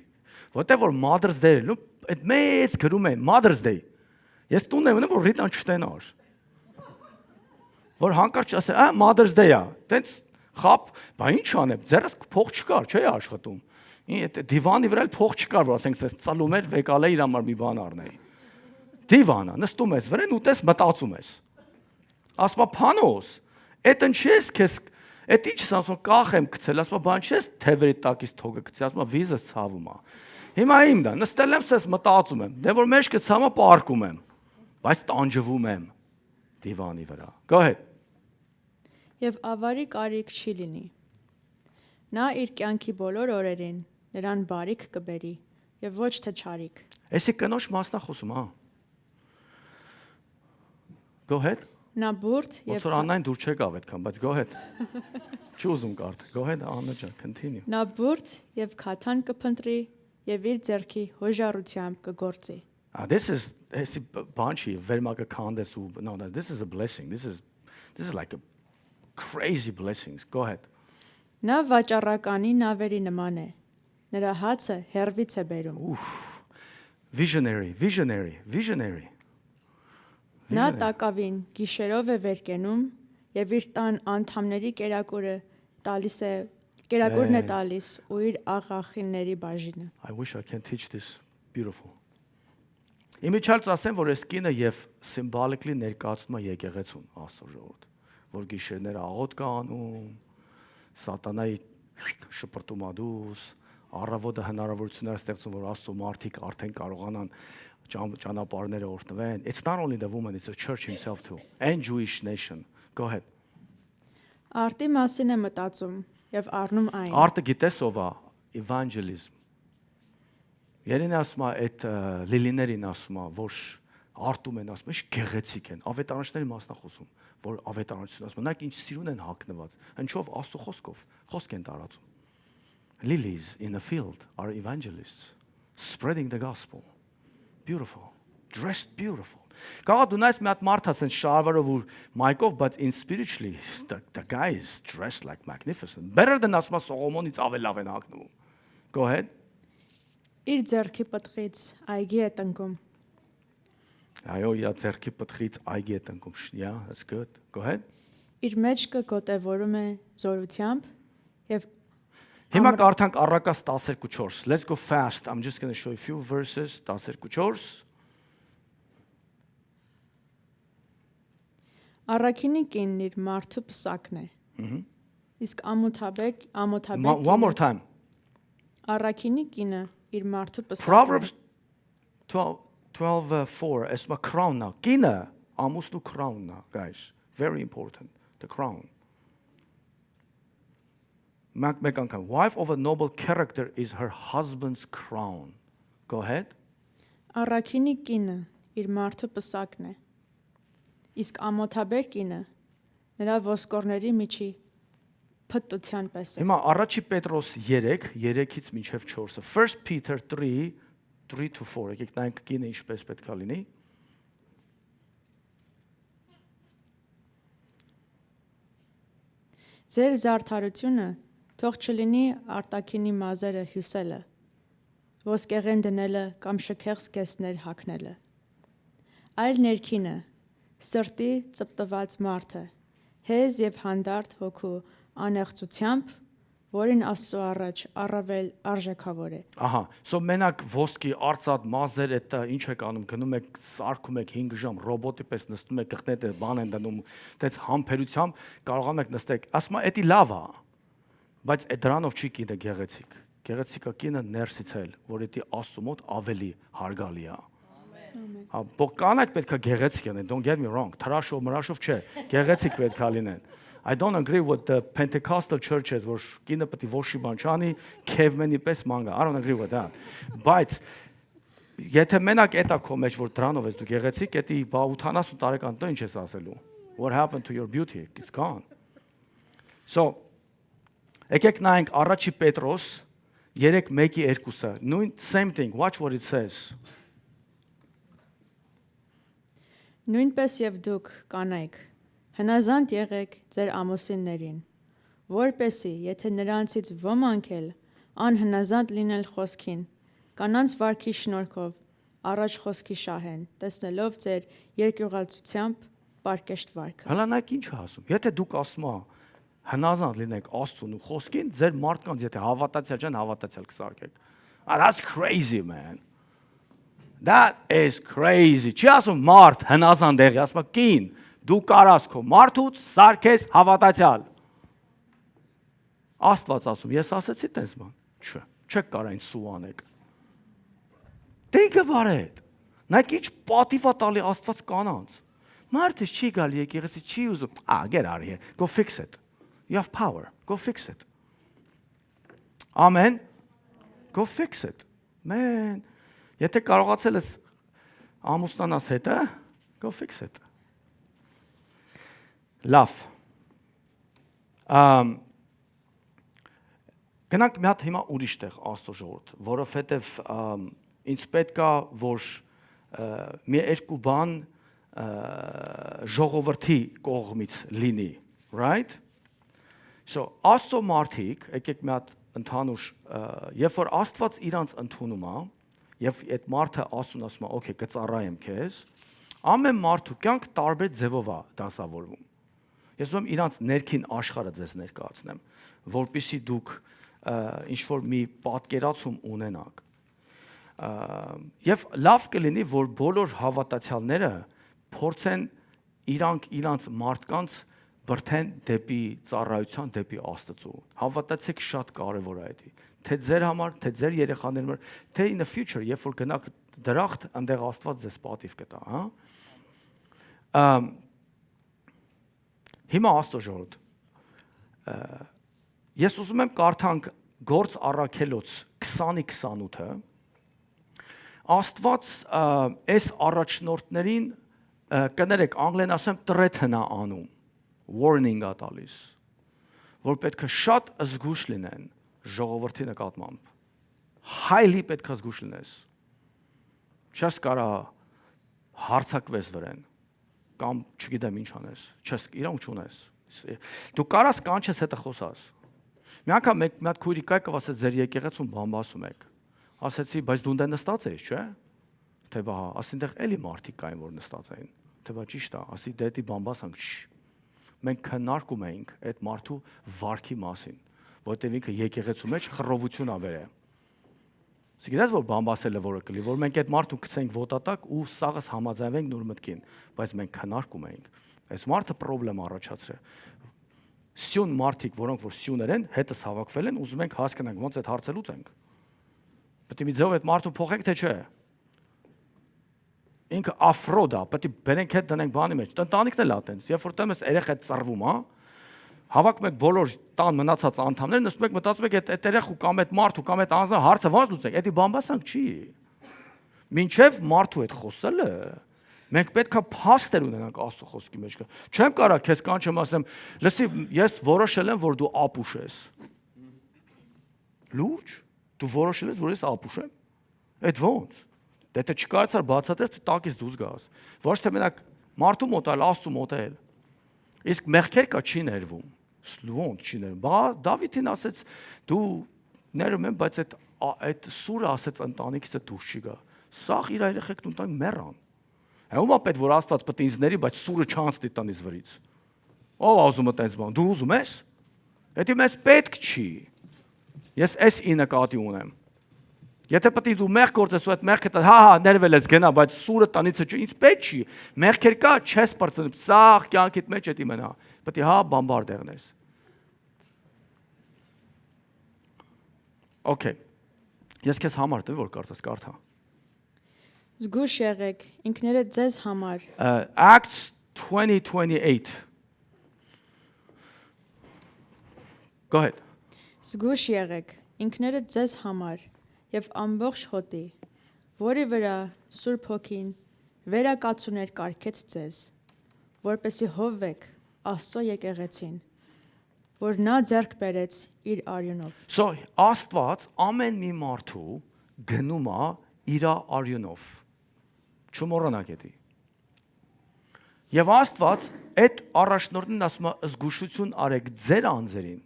Որտեղ որ Mother's Day, նո այդ մեծ գրում են Mother's Day։ Ես տունն եմ մնում, որ Ռիտան չտենար։ Որ հանկարծ ասե, Mother's Day-ա։ Տենց խապ, բա ինչ անեմ, ձերս փող չկար, չէ՞ աշխատում։ Այդ դիվանի վրա էլ փող չկար, որ ասենք ես ծալում էր, վեկալ է իր համար մի բան առնեի։ Դիվանը, նստում ես վրան ու տես մտածում ես։ Ասма փանոս, այդ ինչի ես քեզ, այդ ինչ ես ասում, կախ եմ գցել, ասма բան չես թևերի տակից թողը գցել, ասма վիզը ցավում է։ Հիմա իմ դա, նստել եմ, ես մտածում եմ, դե որ մեջքը ցամա պարկում եմ, բայց տանջվում եմ դիվանի վրա։ Go ahead. Եվ ավարի կարիք չի լինի։ Նա իր կյանքի բոլոր օրերին նրան բարիք կբերի եւ ոչ թե չարիք։ Էսի կնոջ մասնա խոսում, հա։ Go ahead. Նա բուրդ Ոնց եւ որ Աննային դուր չեկավ այդքան, բայց go ahead. Չի ուզում կարդ։ Go ahead, Աննա ջան, continue. Նա բուրդ եւ քաթան կփնտրի եւ իր ձեռքի հոժարությամբ կգործի։ This is bunchy, vermaka kandesu. No, this is a blessing. This is like a crazy blessings. Go ahead. Նա վաճառականի նավերի նման է։ Նրա հացը հերվից է բերում։ Visionary. Նա տակավին գիշերով է վեր կենում եւ իր տան անդամների կերակուրն է տալիս ու իր աղախինների բաժինը։ I wish I can teach this beautiful. Իմիջիալից ասեմ, որ այս կինը եւ symbolically ներկայացնում է եկեղեցուն Աստծո ժողովուրդ, որ գիշերները աղոտ կա անում, սատանայի շպրտում ադուս, առավոտը հնարավորություններ ստեղծում, որ Աստծո մարդիկ արդեն կարողանան ճանապարհները օրհնվեն. It's not only the woman, it's the church himself too, and Jewish nation. Go ahead. Արտի մասին է մտածում եւ առնում այն։ Արտը գիտես ով է? Evangelism. Երեն ասում է այդ լիլիներին ասում է, որ արտում են ասում, ինչ գեղեցիկ են, ավետարանիչների մասնա խոսում, որ ավետարանիչություն ասում, նրանք ինչ սիրուն են հագնված, ինչով Աստծո խոսքով, խոսք են տարածում։ Lilies in the field are evangelists, spreading the gospel. Beautiful, dressed beautiful. Կարող դու նայես մի հատ մարդ ասեն շարվարով ու մայքով, but in spiritually the guy is dressed like magnificent. Better than ասում Սողոմոնից ավել լավ են հագնվում. Go ahead. Իր ձեռքի պտղից այգի է տնկում։ Այո, իր ձեռքի պտղից այգի է տնկում։ Yeah, that's good. Go ahead. Իր մեջքը գոտևորում է զորությամբ եւ Հիմա կարդանք Առակաց 12:4. Let's go fast. I'm just going to show you a few verses. 12:4. Առաքինի կինն իր մարդու պսակն է։ Իսկ ամոթաբեկ One more time. Առաքինի կինը իր մարդու պսակն է։ Proverbs 12:4. It's my crown now. Կինը ամուսնու crown now, guys. Very important. The crown. Wife of a noble character is her husband's crown. Go ahead. Առաքինի կինը իր մարդու պսակն է։ Իսկ ամոթաբեր կինը նրա ոսկորների միջի փտության պես է։ Հիմա առաջի Պետրոս 3:3-ից մինչև 4-ը 1 Peter 3:3-4 եկեք նայենք կինը ինչպես պետք է լինի։ Ձեր զարդարությունը թող չլինի արտաքինի մազերը հյուսելը, ոսկեղեն դնելը կամ շքեղ սկեսներ հագնելը, այլ ներքինը, սրտի ծպտված մարդը, հեզ եւ հանդարտ հոգու անեղծությամբ, որին Աստծո առաջ առավել արժեքավոր է։ Ահա, so մենակ ոսկի արծաթ մազեր էտա ինչ եք անում, գնում եք, սարքում եք 5 ժամ, ռոբոտի պես նստում եք, գտնετε բան են դնում, դից համբերությամբ կարողանում եք նստեք։ Ասում եմ, էդի լավ է, բայց դրանով չի կինը գեղեցիկ։ Գեղեցիկը կինը ներսից էլ, որ էդի Աստծո մոտ ավելի հարգալի է։ Հա, կանայք պետք է գեղեցիկ լինեն, don't get me wrong, թրաշով, մրաշով չէ, գեղեցիկ պետք է լինեն։ I don't agree with the Pentecostal churches, որ կինը պետք է ոչի բան չանի, քևմենի պես մանգա։ I don't agree with that. Բայց եթե մենակ էտա քո մեջ որ դրանով ես դու գեղեցիկ, էդի 80 տարեկան տո ինչ ես ասելու։ What happened to your beauty? It's gone. So, եկեք նայենք առաջի Պետրոս 3:1-2-ը. Նույն same thing. Watch what it says. Նույնպես եւ դուք կանայք հնազանդ եղեք ձեր ամուսիններին, որպեսի եթե նրանցից ոմանք էլ անհնազանդ լինել խոսքին, կանանց վարքի շնորհքով առաջ խոսքի շահեն, տեսնելով ձեր երկյուղացությամբ պարկեշտ վարքը։ Հələ նայեք ինչ է ասում։ Եթե դուք ասում ա հնազանդ լինեք Աստծուն ու խոսքին, ձեր մարդկանց եթե հավատացյալ չեն, հավատացյալ կսարքեք։ That's crazy, man. That is crazy. Չի ասում մարդ հնազանդ եղի, ասում կին, դու կարաս քո մարդուց սարքես հավատացյալ։ Աստված ասում, ես ասեցի տես բան։ Չէ, չեք կարող այն սու անեք։ Think about it. Նայեք ինչ պատիվ է տալի Աստված կանանց։ Մարդը չի գալի եկեղեցի չի ուզում, get out of here. Go fix it. You have power. Go fix it. Amen. Go fix it. Man. Եթե կարողացել ես ամուսնանաս հետը, go fix it. Լավ. Գնանք մի հատ հիմա ուրիշ տեղ Աստծո ժողովուրդ, որովհետև ինձ պետք է որ մի երկու բան ժողովրդի կողմից լինի, right? So Աստծո մարդիկ, եկեք մի հատ ընդհանուր, երբ որ Աստված իրանց ընդունում է, եւ այդ մարդը ասում է, okay, կծառայեմ քեզ, ամեն մարդու կյանք տարբեր ձևով է դասավորվում։ Ես ուզում եմ իրանց ներքին աշխարհը ձեզ ներկայացնեմ, որպեսզի դուք ինչ որ մի պատկերացում ունենաք։ Եվ լավ կլինի, որ բոլոր հավատացյալները փորձեն իրանց մարդկանց բրթեն դեպի ծառայության, դեպի Աստծո։ Հավատացեք շատ կարևոր է դա։ Թե ձեր համար, թե ձեր երեխաների համար, թե in the future, երբ որ գնաք դրախտ, այնտեղ Աստված ձեզ պատիվ կտա, հա։ Հիմա Աստծո ժողովուրդ։ Ես ուզում եմ կարդանք Գործ առաքելոց 20:28-ը։ Աստված այս առաջնորդներին կներեք անգլեն ասեմ տրեթն է անում, warning է տալիս, որ պետք է շատ զգուշ լինեն ժողովրդի նկատմամբ։ Highly պետք է զգուշ լինես։ Չես կարա հարցակվես վրան կամ չգիտեմ ինչ անես, չես իրավունք չունես։ Դու կարաս կանչես հետը խոսաս։ Մի անգամ մի հատ քույրիկ կայքով ասեց ձեր եկեղեցում բամբասում եք։ Ասեցի, բայց դու դե նստած ես, չէ՞։ Թե բա, ասինտեղ էլի մարդիկ կային, որ նստած էին։ Թե բա ճիշտ է, ասի դետի բամբասանք։ Մենք քննարկում էինք այդ մարդու վարքի մասին, որտեղ ինքը եկեղեցու մեջ խռովություն ա բերել։ Գիտես որ բամբասելը որը կլի, որ մենք այդ մարդուն գցենք ոտատակ ու սաղս համաձայնվենք նոր մտքին, բայց մենք քննարկում էինք։ Այս մարդը խնդրեմ առաջացրել։ Սյուն մարդիկ, որոնք որ սյուներ են, հետս հավաքվել են, ուզում ենք հասկանանք ոնց այդ հարցը լուծենք։ Պետք է մի ձև այդ մարդուն փոխենք թե չէ։ Ինքը աֆրոդ է, պետք է բերենք հետ դնենք բանի մեջ։ Տնտանիքն էլ է այտենց, երբ որ տեմս երեխա ծռվում, հա։ Հավաքում եք բոլոր տան մնացած անդամները, նստում եք մտածում եք այդ երեխու կամ այդ մարդու կամ այդ անձը հարցը ոնց լուծենք։ Դա բամբասանք չի։ Մինչև մարդու հետ խոսելը մենք պետք է փաստեր ունենանք Աստծո խոսքի մեջ։ Չեմ կարող քեզ կանչեմ ասեմ, լսի, ես որոշել եմ, որ դու ապուշ ես։ Լուրջ, դու որոշել ես, որ ես ապուշ եմ։ Այդ ո՞նց։ Դե չկարծար բացատրես, տակից դուրս գաս։ Ոչ թե մենակ մարդու մոտ այլ Աստծո մոտ էլ։ Իսկ մեղքեր կա չի ներվում։ Ոնց չի ներվում։ Բա Դավիթին ասեց, դու ներում եմ, բայց այդ սուրը ասեց ընտանիքից դուրս չի գա։ Սաղ իր երեխեքն ունտան մեռան։ Ումա պետք որ Աստված պետք է ինձ ների, բայց սուրը չանցնի տնից վրից։ Ով ուզում է տես բան։ Դու ուզում ես։ Դա մեզ պետք չի։ Ես էս ի նկատի ունեմ։ Եթե պետք է դու մեղք գործես ու այդ մեղքը հա ներվել ես գնա, բայց սուրը տնիցը չի, ինձ պետք չի։ Մեղքեր կա, չես բրծնում, սաղ կյանքիդ մեջ էդի մնա։ Պետք է հա բամբար դեղնես։ Okay։ Ես քեզ համար տվի որ կարծես կարդա։ Զգուշ եղեք ինքներդ ձեզ համար։ Acts 20:28 Go ahead. Զգուշ եղեք ինքներդ ձեզ համար եւ ամբողջ հոտի, որի վրա Սուրբ Հոգին վերակացուներ կարգեց ձեզ, որպեսի հովվեք Աստծո եկեղեցին, որ նա ձեռք բերեց իր արյունով։ So Աստված ամեն մի մարդու գնում է իր արյունով։ Չմոռանաք դա։ Եվ Աստված այդ առաջնորդին ասում է զգուշություն արեք ձեր անձերին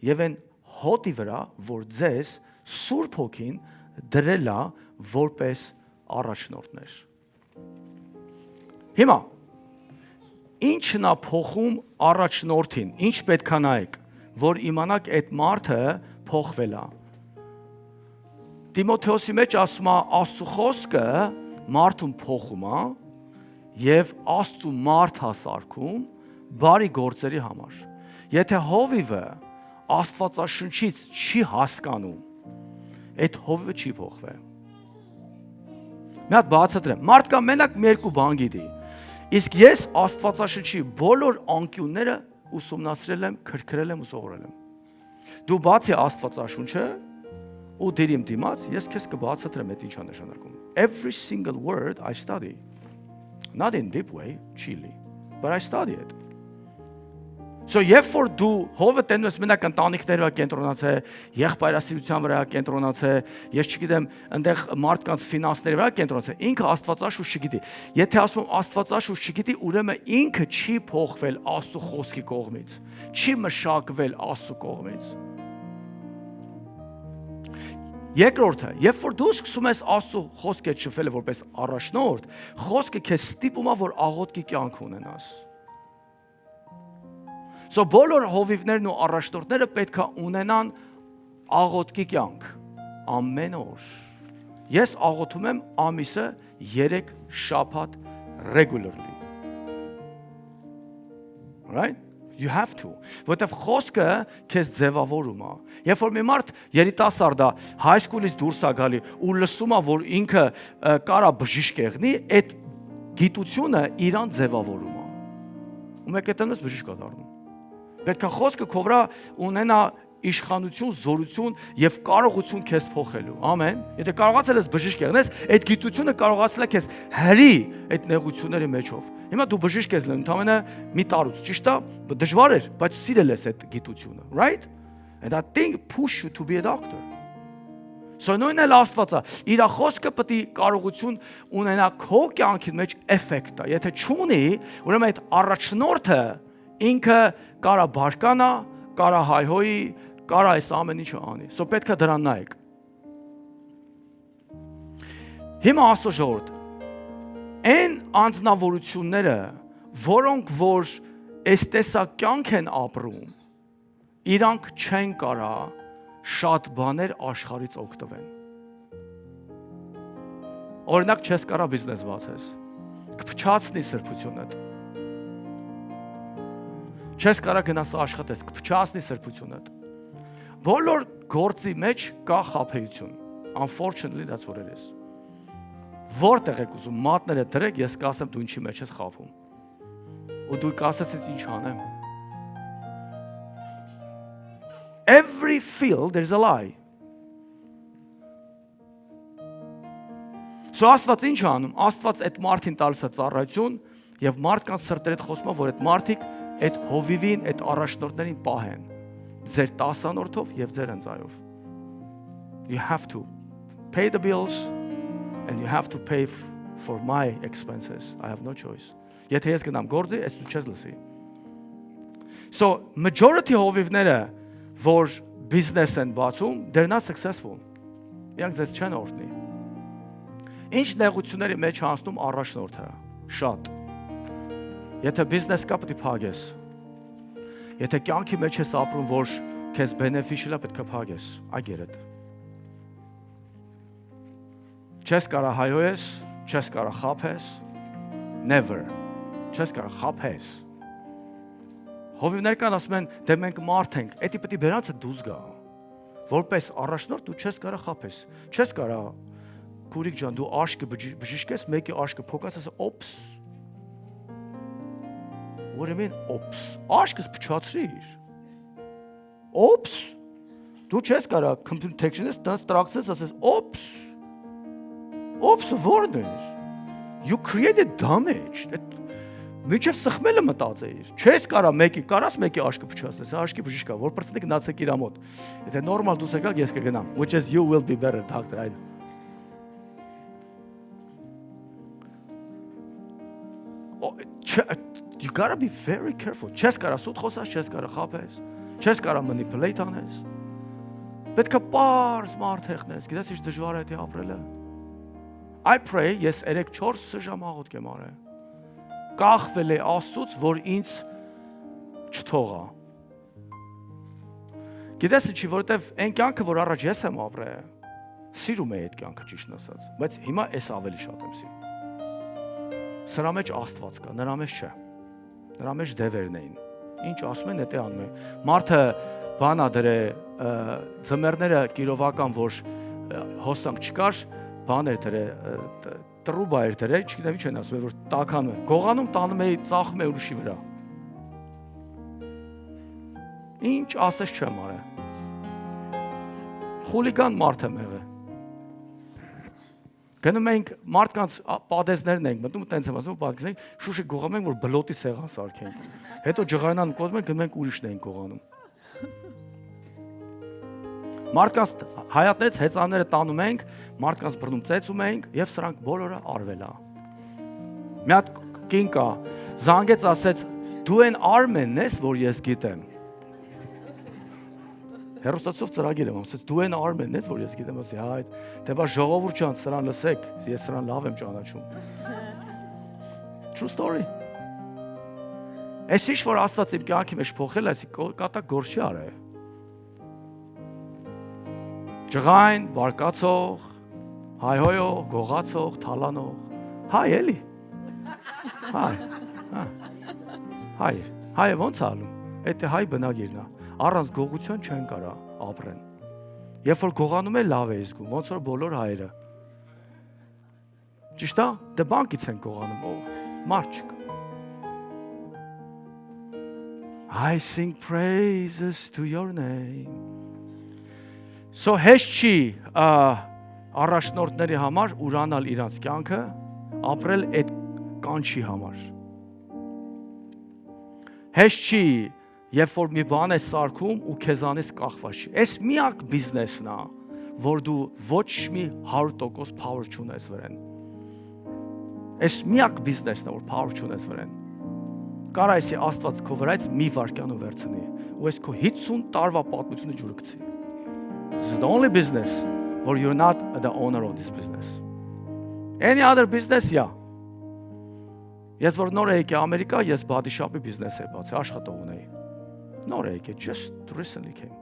եւ այն հոտի վրա, որ ձեզ Սուրբ Հոգին դրել է որպես առաջնորդներ։ Հիմա ինչն է փոխում առաջնորդին, ինչ պետք է նայեք, որ իմանաք այդ մարդը փոխվել է։ Տիմոթեոսի մեջ ասում է Աստծո խոսքը մարդուն փոխում է եւ Աստծո մարդ հասարքում բարի գործերի համար։ Եթե հովիվը Աստվածաշնչից չի հասկանում, այդ հովիվը չի փոխվի։ Մի հատ բացատրեմ։ Մարդկա մենակ մի երկու բան գիտի։ Իսկ ես Աստվածաշնչի բոլոր անկյունները ուսումնասիրել եմ, քրքրել եմ ու սովորել եմ։ Դու բացի Աստվածաշունչը ու դիրիմ դիմաց, ես քեզ կբացատրեմ այդ ինչա նշանակում։ Every single word I study. Not in deep way, chilly, but I study it. So երբ որ դու հովը տենում ես մենակ ընտանիքների վրա կենտրոնացե, եղբայրասիրության վրա կենտրոնացե, ես չգիտեմ, այնտեղ մարդկանց ֆինանսների վրա կենտրոնացե, ինքը Աստվածաշունչ չգիտի։ Եթե ասում Աստվածաշունչ չգիտի, ուրեմն ինքը չի փոխվել Աստծո խոսքի կողմից, չի մշակվել Աստծո կողմից։ Երկրորդը, երբ որ դու սկսում ես Աստծո խոսքը շփվել որպես առաջնորդ, խոսքը քեզ ստիպում է, որ աղոթքի կյանք ունենաս։ So բոլոր հովիվներն ու առաջնորդները պետք է ունենան աղոթքի կյանք ամեն օր։ Ես աղոթում եմ ամիսը 3 շաբաթ regularly. Right? You have to. Որտեվ խոսքը քեզ ձևավորում է։ Երբ որ մի մարդ երիտասարդ է, high school-ից դուրս է գալի ու լսում է, որ ինքը կարա բժիշկ եղնի, այդ գիտությունը իրան ձևավորում է։ Ու մեկ այդտեղից բժիշկ է դառնում։ Պետք է խոսքը քո վրա ունենա իշխանություն, զորություն եւ կարողություն քեզ փոխելու։ Ամեն։ Եթե կարողացել ես բժիշկ եղնես, այդ գիտությունը կարողացել է քեզ հրի այդ նեղությունների մեջով։ Հիմա դու բժիշկ ես լինում, ընդամենը մի տարուց, ճիշտ է, դժվար էր, բայց սիրել ես այդ գիտությունը, right? And that thing push you to be a doctor. So նույնն էլ Աստվածը, իր խոսքը պետք է կարողություն ունենա քո կյանքի մեջ էֆեկտը։ Եթե չունի, ուրեմն այդ առաջնորդը ինքը կարա բարկանա, կարա հայհոյի, կարա այս ամեն ինչը անի։ So պետք է դրան նայեք։ Հիմա Աստծո ժողովուրդ, այն անձնավորությունները, որոնք որ այս տեսակ կյանք են ապրում, իրանք չեն կարա շատ բաներ աշխարհից օգտվեն։ Օրինակ չես կարա բիզնես բացես, կփչացնի սրբությունդ։ Չես կարա գնաս աշխատես, կփչացնի սրբությունդ։ Բոլոր գործի մեջ կա խաբեություն։ Unfortunately that's what it is. Որտեղ եք ուզում մատները դրեք, ես կասեմ դու ինչի մեջ ես խաբում։ Ու դու կասես ինչ անեմ։ Every field there's a lie. So Աստված ինչ անում։ Աստված այդ մարդին տալիս է ծառայություն եւ մարդկանց սրտերը խոսում է, որ այդ մարդիկ այդ հովիվին, այդ առաջնորդներին պահեն ձեր 10-անորդով եւ ձեր ընծայով։ You have to pay the bills and you have to pay for my expenses. I have no choice. Եթե ես գնամ գործի, ես դու չես լսի։ So majority հովիվները որ business են բացում, they're not successful. Իրանք ձեզ չեն օրհնի։ Ինչ նեղությունների մեջ հասնում առաջնորդը։ Շատ։ Եթե business կա, պետք է փակես։ Եթե կյանքի մեջ ես ապրում, որ քեզ beneficial է, պետք է փակես։ I get it. Չես կարա հայոյես, չես կարա խաբես, never. Չես կարա խաբես։ Հովիվներ կան ասում են, դե մենք մարդ ենք, էդի պետք է բերանցը դուզ գա։ Որպես առաջնորդ դու չես կարա խաբես։ Չես կարա քուրիկ ջան, դու աշկը բժիշկես, մեկի աշկը փոկած ասես, օպս։ What do you mean, օպս։ Աշկս փչացրիր։ Օպս։ Դու չես կարա computer protection-ից դրանց տրակցես ասես, օպս։ Օպսը որն է։ You created damage. Միջև սխմելը մտածեիր։ Չես կարա կարաս մեկի աշկը փչացնես, աշկի բժիշկա, որ պրծնի գնացեք իր մոտ։ Եթե նորմալ դուս եկաք, ես կգնամ, which is you will be better doctor, I know. You gotta be very careful. Չես կարա սուտ խոսած, չես կարա խաբես, չես կարա manipulate անես։ Պետք է պարզ մարդ հեղնես, գիտես ինչ դժվար է դա ապրելը։ I pray, ես 3-4 ժամ աղոթք եմ արել։ Կախվել է Աստծուց, որ ինձ չթողա։ Գիտես ինչի, որովհետև այն կյանքը, որ առաջ ես եմ ապրել, սիրում եմ այդ կյանքը ճիշտ ասած, բայց հիմա էս ավելի շատ եմ սիրում։ Սրա մեջ Աստված կա, նրա մեջ չէ։ Նրա մեջ դևերն էին։ Ինչ ասում են, դա անում են։ Մարդը բանա դրե ձմեռները կիրովական, որ հոսանք չկար, բաներ դրե տրուբա էր դրե, չգիտեմ ինչ են ասում, որ տականում է։ Գողանում տանում էի, ծախում է ուրիշի վրա։ Ինչ ասես չեմ արել։ Խուլիգան մարդ եմ եղել։ Գնում ենք մարդկանց պատեզներն ենք մտնում, տենց եմ ասում, պատկերացնենք, շուշի գողանում ենք, որ բլոտի սեղան սարքենք։ Հետո ջղայնան կոծում ենք, գնում ենք ուրիշն ենք գողանում։ Մարդկանց հայատներից հեծանները տանում ենք, մարդկանց բռնում ծեծում ենք եւ սրանք բոլորը արվել է։ Մի հատ կին կա, զանգեց ասեց, դու այն Արմենն ես, որ ես գիտեմ։ Հերոստացով ծրագիր եմ ասեց, դու այն Արմենն ես, որ ես գիտեմ, ասի, հա, դե բա ժողովուրդ ջան, սրան լսեք, ես սրան լավ եմ ճանաչում։ True story։ Այս ինչ որ Աստված իմ կյանքի մեջ փոխել է, կատակ գործ չի արել։ Ջղայն, բարկացող, հայհոյող, գողացող, թալանող, հայ էլի։ Հայ ոնց ալում։ Այդ հայ բնագիրն է։ Առանց գողության չեն կարա ապրեն։ Երբ որ գողանում է լավ է զգում, ոնց որ բոլոր հայերը։ Ճիշտ է, դե բանկից են գողանում, մարդ չկա։ I sing praises to your name. So հեշտ չի առաջնորդների համար ուրանալ իրանց կյանքը, ապրել այդ կանչի համար։ Հեշտ չի Երբ որ մի բան ես սարքում ու քեզանից կախված չի։ Այս միակ բիզնեսն է, որ դու ոչ մի 100% power չունես վրան։ Այս միակ բիզնեսն է, որ power չունես վրան։ Կարա էսի Աստված քո վրայից մի վարքյան ու վերցնի, ու ես քո 50 տարվա պատմությունը ջուրը գցի։ This is the only business where you're not the owner of this business. Any other business, yeah. Ես որ նոր եկի Ամերիկա, ես body shop-ի բիզնես եմ բացի, աշխատող ունեի։ Նոր եկի, just recently came.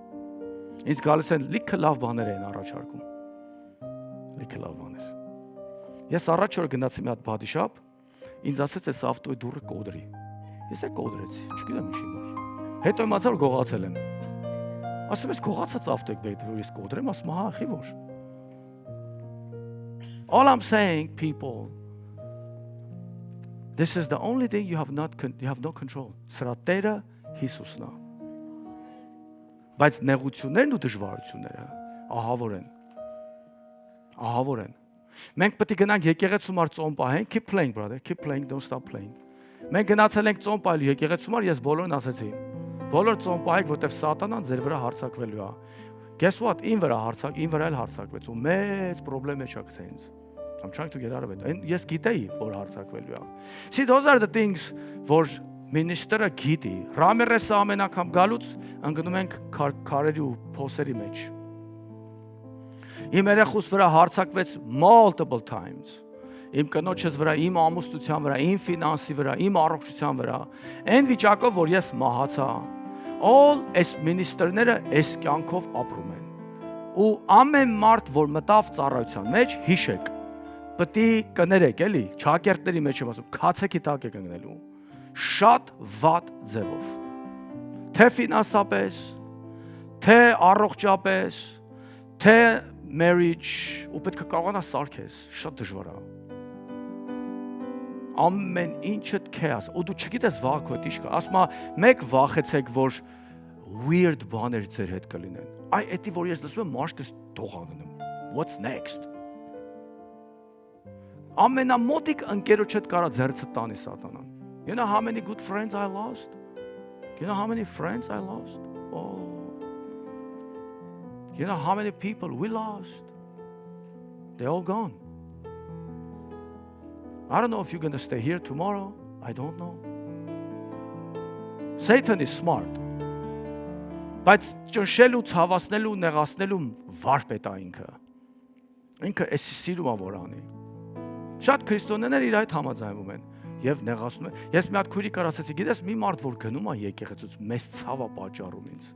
Ինձ գալիս են լիքը լավ բաներ են առաջարկում։ Լիքը լավ բաներ։ Ես առաջ որ գնացի մի հատ body shop, ինձ ասեց այս ավտոյի դուռը կոդրի։ Ես է կոդրեցի, չգիտեմ ինչի բան։ Հետո իմացա որ գողացել եմ։ Ասում ես գողացած ավտո եք բերել, որ ես կոդրեմ, ասում հա, խի որ։ All I'm saying, people, this is the only thing you have no control. Սրա տերը Հիսուսն է։ Բայց նեղություններն ու դժվարությունները ահավոր են։ Ահավոր են։ Մենք պետք է գնանք եկեղեցու մար ծոմ պահենք, keep playing brother, keep playing, don't stop playing։ Մենք գնացել ենք ծոմ պահել եկեղեցու մար, ես բոլորին ասեցի։ Բոլոր ծոմ պահեք, որտեվ սատանան ձեր վրա հարձակվելու է։ Guess what? Ին վրա էլ հարձակվեց ու մեծ խնդրեմ է չակցե ինձ։ I'm trying to get out of it. Ես գիտեի, որ հարձակվելու է։ See, those are the things որ Մինիստրը գիտի, Ռամերեսը ամեն անգամ գալուց ընկնում ենք քարերի ու փոսերի մեջ։ Իմ երեխուս վրա հարձակվեց multiple times։ Իմ կնոջս վրա, իմ ամուսնության վրա, իմ ֆինանսի վրա, իմ առողջության վրա։ Այն վիճակով, որ ես մահացա։ All այս մինիստրները այս կյանքով ապրում են։ Ու ամեն մարդ, որ մտավ ծառայության մեջ, հիշեք, պետք է կներեք, էլի, ճակերտների մեջ եմ ասում, քացեքի տակ եք ընկնելու։ Շատ վատ ձևով։ Թե ֆինանսապես, թե առողջապես, թե marriage, ու պետք է կարողանաս սարքես, շատ դժվար է։ Ամեն ինչդ քեզ, ու դու չգիտես վաղ ինչ կա։ Ասում եմ, մեկ վախեցեք, որ weird բաներ ձեր հետ կլինեն։ Այ էդի որ ես լսում եմ, մաշկս դողանում։ What's next? Ամենամոտիկ ընկերոջդ կարա ձեռցդ տանի սատանան։ You know how many good friends I lost? You know how many friends I lost? Oh. You know how many people we lost? They're all gone. I don't know if you're going to stay here tomorrow. I don't know. Satan is smart. Բայց ճնշելու, ցավացնելու, նեղացնելու վարպետ է ինքը։ Ինքը էսի սիրում է որ անի։ Շատ քրիստոնյաներ իր այդ համաձայնվում են եւ նեղացնում են։ Ես մի հատ քույրի կար ասեցի, գիտես, մի մարդ որ գնում է եկեղեցուց, մեծ ցավ է պատճառում ինձ։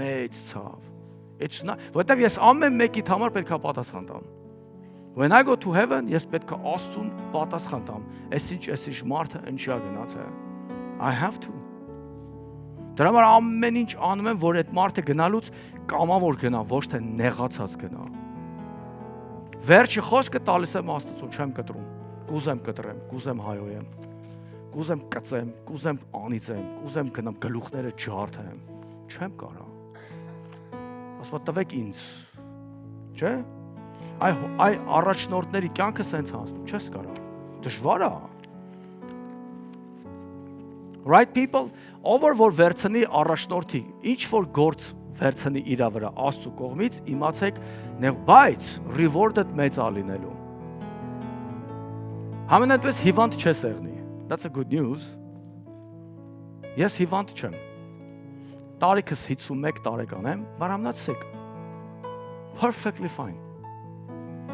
Մեծ ցավ։ Որտեւ ես ամեն մեկիդ համար պետք է պատասխան տամ։ When I go to heaven, ես պետք է Աստծուն պատասխան տամ։ Այսինչ մարդը ինչա գնաց է։ I have to. Դրա համար ամեն ինչ անում եմ, որ այդ մարդը գնալուց կամավոր գնա, ոչ թե նեղացած գնա։ Վերջի խոսքը տալիս եմ Աստծուն, չեմ կտրում։ Կուզեմ կտրեմ, կուզեմ հայոյեմ, կուզեմ կծեմ, կուզեմ անիծեմ, կուզեմ գնամ գլուխները ջարդեմ։ Չեմ կարա։ Ասում տվեք ինձ։ Չէ՞։ Այ առաջնորդների կյանքը սենց անցնում, չես կարա։ Դժվար է։ Right people, over որ վերցնի առաջնորդի, ինչ որ գործ վերցնի իր վրա Աստծո կողմից, իմացեք, բայց reward-ը մեծ է լինելու։ Համենայնպես հիվանդ չես եղնի։ That's a good news. Ես հիվանդ չեմ։ Տարիքս 51 տարեկան եմ, but I'm not sick. Perfectly fine.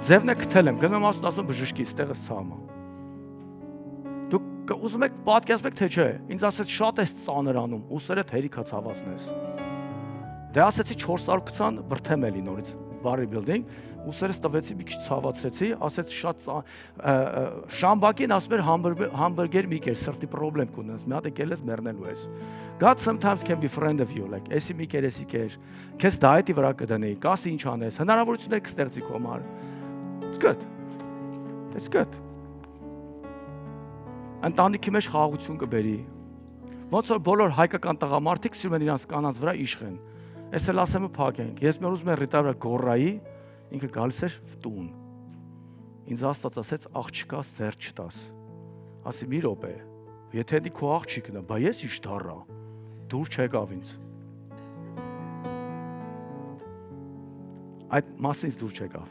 Ձևն է գտել եմ, գնում եմ ասում բժշկի, ստեղս ցավը։ Դուք ուզում եք պատկերացնեք թե չէ, ինձ ասեց շատ ես ծանր անում, ուսերդ հերիքա ցավացնես։ Դե ասեցի 420 բրթեմ էլի նորից bodybuilding, ուսերս տվեցի մի քիչ ցավացրեցի, ասեց շատ շամբակին ասում էր համբուրգեր մի կեր, սրտի պրոբլեմ կունես, մի հատ եկել ես մեռնելու ես։ God sometimes can be friend of you, like էսի մի կեր, քեզ դայետի վրա կդնի, կասի ինչ անես, հնարավորություններ կստեղծի քո համար։ It's good. It's good. Ընտանիքի մեջ խաղաղություն կբերի։ Ոնց որ բոլոր հայկական տղամարդիկ սիրում են իրանց կանանց վրա իշխեն։ Ես էլ ասեմ ու փակենք։ Ես մի օր ուզում եմ Ռիտա վրա գոռայի, ինքը գալիս էր տուն։ Ինձ Աստված ասեց աղջկաս ձեռ չտաս։ Ասի մի րոպե։ Եթե դի քո աղջիկն է, բա ես ինչ դառա։ Դուր չեկավ ինձ։ Այդ մասից դուր չեկավ։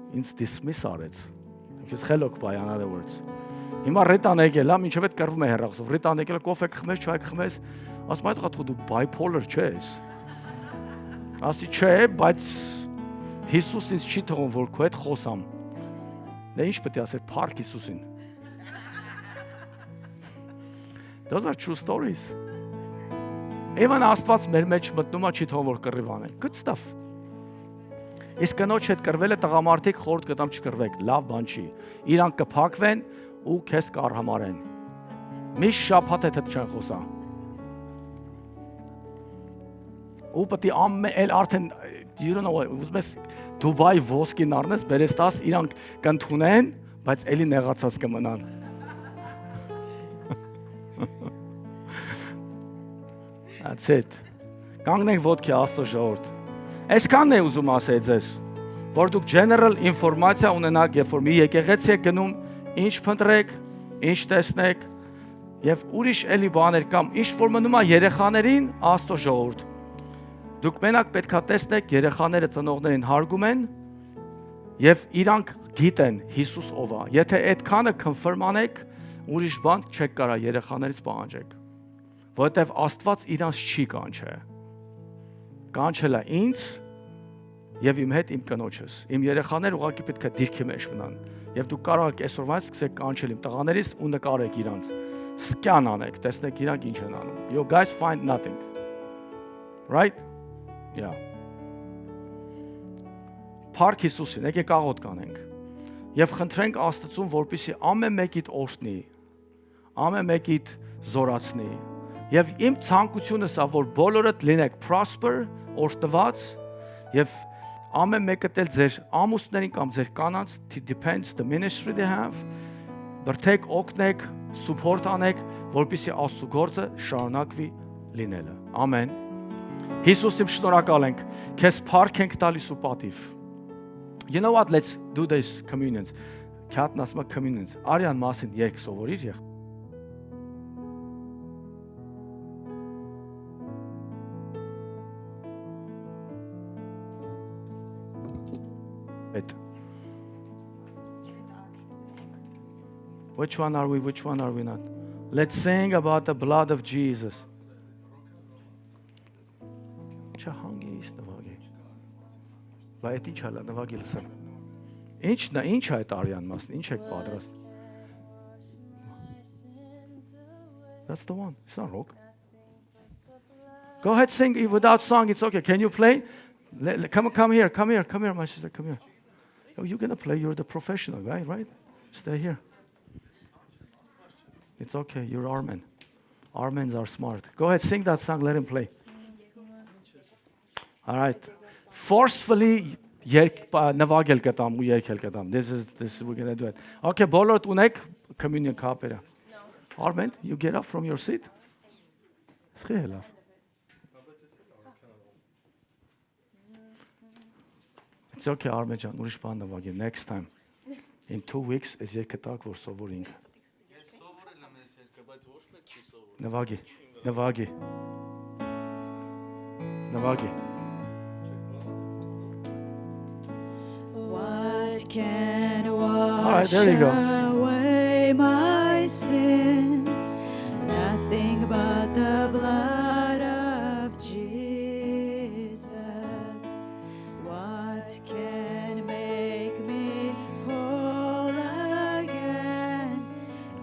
Ինձ dismiss արեց։ Ինքս խելոք բայ in other words։ Հիմա Ռիտան եկել է, մինչև այդ կռվում է հեռախոսով։ Ռիտան եկել է, կոֆե կխմես, չայ կխմես, ասում այդ խաթ դու bipolar չես։ Ասի չէ, բայց Հիսուս ինձ չի թողում, որ քո հետ խոսամ։ Դե ինչ պետք է ասել, փառք Հիսուսին։ Those are true stories. Even Աստված մեր մեջ մտնում է, չի թողում, որ կռիվ անենք։ Good stuff. Իսկ կնոջ հետ կռվել է տղամարդիկ խորտ կտամ չկռվեք, լավ բան չի։ Իրանք կփակվեն ու քեզ կառհամարեն։ Միշտ շաբաթ հետ չեն խոսա։ Ու պետք է ամեն արդեն you don't know, ուզում ես Դուբայ ոսկին առնես, բերես տաս, իրանք կընդունեն, բայց էլի նեղացած կմնան։ That's it. Կանգնենք ոտքի Աստծո ժողովուրդ։ Այսքանն է ուզում ասել ձեզ, որ դուք general ինֆորմացիա ունենաք, երբ որ մի եկեղեցի եք գնում, ինչ փնտրեք, ինչ տեսնեք, եւ ուրիշ էլի բաներ կամ ինչ որ մնում է երեխաներին Աստծո ժողովուրդ։ Դուք մենակ պետքա տեսնեք երեխաները ծնողներին հարգում են եւ իրանք գիտեն Հիսուս ով է։ Եթե այդքանը confirm անեք, ուրիշ բան չեք կարա երեխաներից պահանջեք։ Որովհետեւ Աստված իրանց չի կանչե։ Կանչել է ինձ եւ իմ հետ իմ կնոջս։ Իմ երեխաները ուղղակի պետք է դիրքի մեջ մնան։ Եվ դուք կարող եք այսօրվանից սկսեք կանչել իմ տղաներից ու նկարեք իրանց։ Սկյան անեք, տեսնեք իրանք ինչ են անում։ You guys find nothing. Right? Yeah. Փառք Հիսուսին, եկեք աղոթ կանենք։ Եվ խնդրենք Աստծուն, որպեսզի ամեն մեկիդ օրհնի, ամեն մեկիդ զորացնի։ Եվ իմ ցանկությունը սա, որ բոլորդ լինեք prosper, օրհնված եւ ամեն մեկը դել ձեր ամուսներին կամ ձեր կանանց depends the ministry they have բրթեք օգնեք support անեք որպեսզի Աստծո գործը շարունակվի լինելը ամեն Հիսուս իմ շնորհակալ ենք քեզ փառք ենք տալիս ու պատիվ You know what, let's do this communions Քյատնասմա communions Արյան մասին երգ սովորիր It. Which one are we? Which one are we not? Let's sing about the blood of Jesus. Չհանգիստ նվագի։ Բայց ինչ հալա նվագի լսեմ։ Ինչ է այդ արյան մասն, ինչ եք պատրաստ։ That's the one. It's not rock. Go ahead, sing without song. It's okay. Can you play? Come here, my sister. Come here. Oh, you're gonna play. You're the professional guy, right? Stay here. It's okay. You're Armen. Armens are smart. Go ahead, sing that song. Let him play. All right. Forcefully, նվագել կտամ ու երգել կտամ. This is we're gonna do it. Okay, բոլորդ ունեք communion կապերը։ No. Armen, you get up from your seat. Սխի It's okay, Armen ջան, ուրիշ բան նվագի. Next time. In 2 weeks is երկտակ որ սովորենք։ Ես սովորել եմ այս երկը, բայց ոչ մեկ չի սովորել։ Նվագի։ What can wash right, there you go. away my sins? Nothing but the blood of Jesus. What can make me whole again?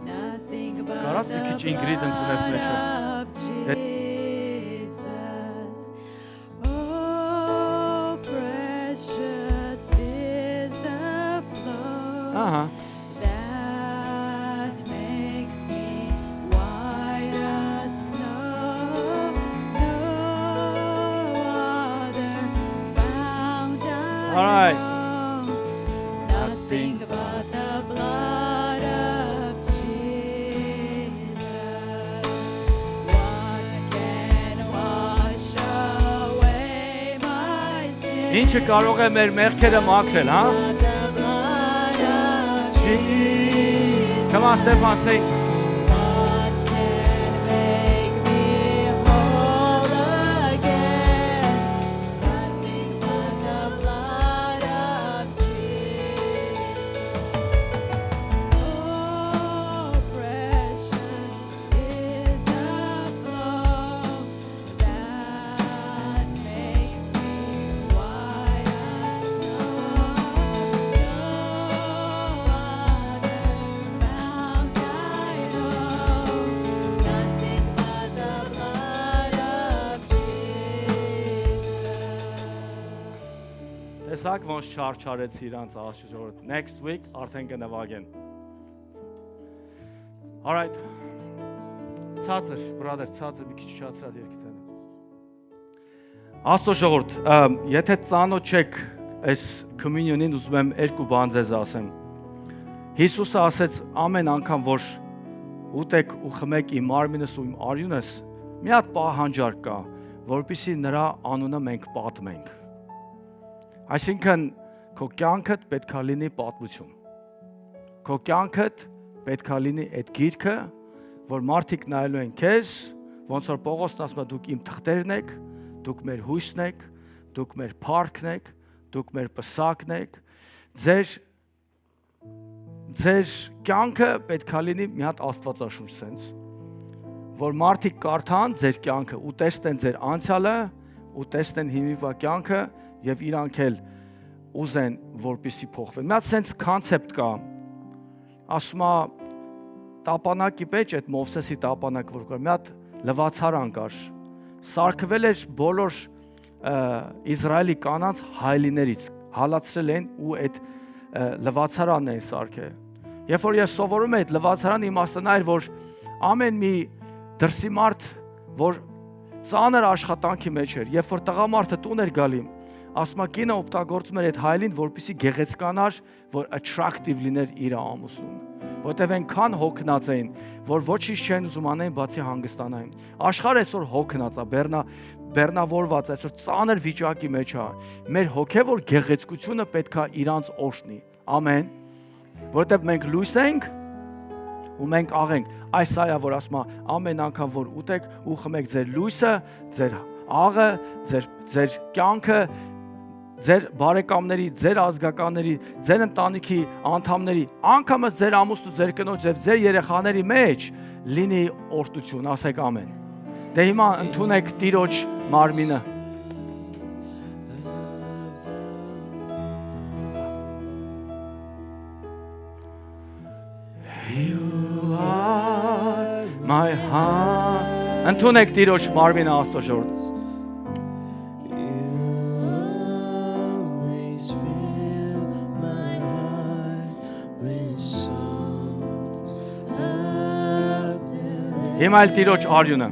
Nothing but Կարաս մի քիչ ingredients ունես մեջը։ of Jesus. Oh, precious is the flow that makes me white as snow. No other fount I All right. know. Nothing but the blood of Jesus. What can wash away my sins? Ինչը կարող է մեր մեղքերը մաքրել, հա? The blood of Jesus. Come on, Stefan, sing. What can make me whole again? Nothing but the blood of Jesus. Oh, precious is the flow that makes me white as snow. No other fount I know. Nothing but the blood of Jesus. Տեսակ ոնց չարչարեց իրանց աշճորդ։ Next week արդեն կնվագեն։ All right. Ցածր, brother, ցածր մի քիչ չացրած երկիցանը։ Աստծո ժողովուրդ, եթե ծանոթ չեք այս communion-ին, ուզում եմ երկու բան ձեզ ասեմ։ Հիսուսը ասեց ամեն անգամ որ ուտեք ու խմեք իմ մարմինս ու իմ արյունս, մի հատ պահանջարկ կա, որպեսզի նրա անունը մենք պատմենք։ Այսինքն քո կյանքդ պետքա լինի պատմություն։ Քո կյանքդ պետքա լինի այդ գիրքը, որ մարդիկ նայելու են քեզ, ոնց որ Պողոսն ասում է դուք իմ թղթերն եք, դուք մեր հույսն եք, դուք մեր փառքն եք, դուք մեր պսակն եք։ Ձեր կյանքը պետքա լինի մի հատ աստվածաշունչ sense, որ մարդիկ կարդան ձեր կյանքը ու տեսնեն ձեր անցյալը, ու տեսնեն հիմիկվա կյանքը եւ իրանք էլ ուզեն որպեսի փոխվեն։ Մի հատ sense concept կա։ Ասում է տապանակի մեջ այդ Մովսեսի տապանակ որ կար, մի հատ լվացարան կար։ Սարքվել էր բոլոր Իսրայելի կանանց հայլիներից, հալածրել են ու այդ լվացարանն են սարքել։ Երբ որ ես սովորում եմ այդ լվացարանը իմաստն էր, որ ամեն մի դրսի մարդ, որ ծանր աշխատանքի մեջ էր, երբ որ տղամարդը տուն էր գալի, ասում է կինը օգտագործում էր այդ հայլին, որպեսզի գեղեցկանար, որ attractive լիներ իր ամուսնուն։ Որտեվ այնքան հոգնած էին, որ ոչինչ չեն ուզում անեն, բացի հանգստանային։ Աշխարհը այսօր հոգնած է, բեռնավորված, այսօր ծանր վիճակի մեջ է։ Մեր հոգևոր գեղեցկությունը պետք է իրանց օժնի։ Ամեն։ Որտեվ մենք լույս ենք ու մենք աղենք։ Այս այա որ ասում է ամեն անգամ որ ուտեք ու խմեք ձեր լույսը, ձեր աղը, ձեր կյանքը ձեր բարեկամների, ձեր ազգականների, ձեր ընտանիքի անդամների, անգամը ձեր ամուսնու, ձեր կնոջ եւ ձեր երեխաների մեջ լինի օրհնություն, ասեք ամեն։ Դե հիմա ընդունեք Տիրոջ մարմինը։ You are my heart. Ընդունեք Տիրոջ մարմինը Աստծո ժողովուրդ։ always fill my heart with songs of deliverance. Հիմա էլ Տիրոջ արյունը։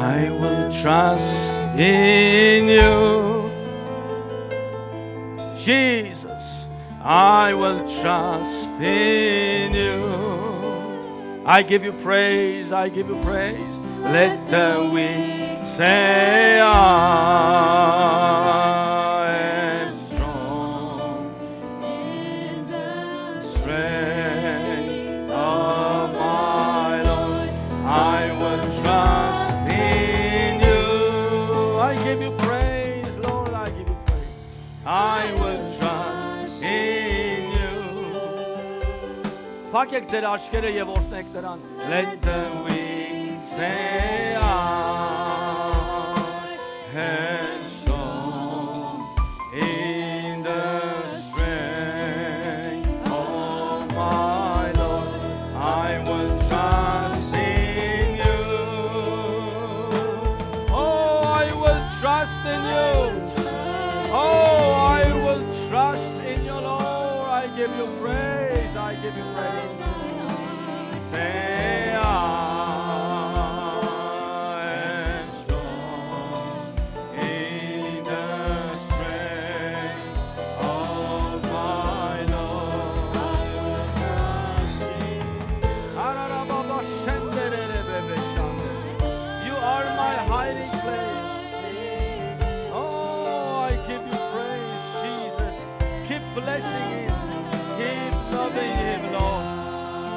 I will trust in you, Jesus. I will trust in you. I give you praise. I give you praise. Let the weak say I am strong in the strength of my Lord. I will trust in you. I give you praise, Lord. I give you praise. I will trust in you. Փակեք ձեր աչքերը եւ օրհնեք նրան. Let the weak say I am strong in the strength of my Lord. I will trust in you. Oh, I will trust in you. Oh, I will trust in you, Lord. I give you praise. I give you praise. Say I am strong in the strength of my Lord. I will trust in you. You are my hiding place. Oh, I give you praise, Jesus. Keep blessing him. Keep loving him, Lord.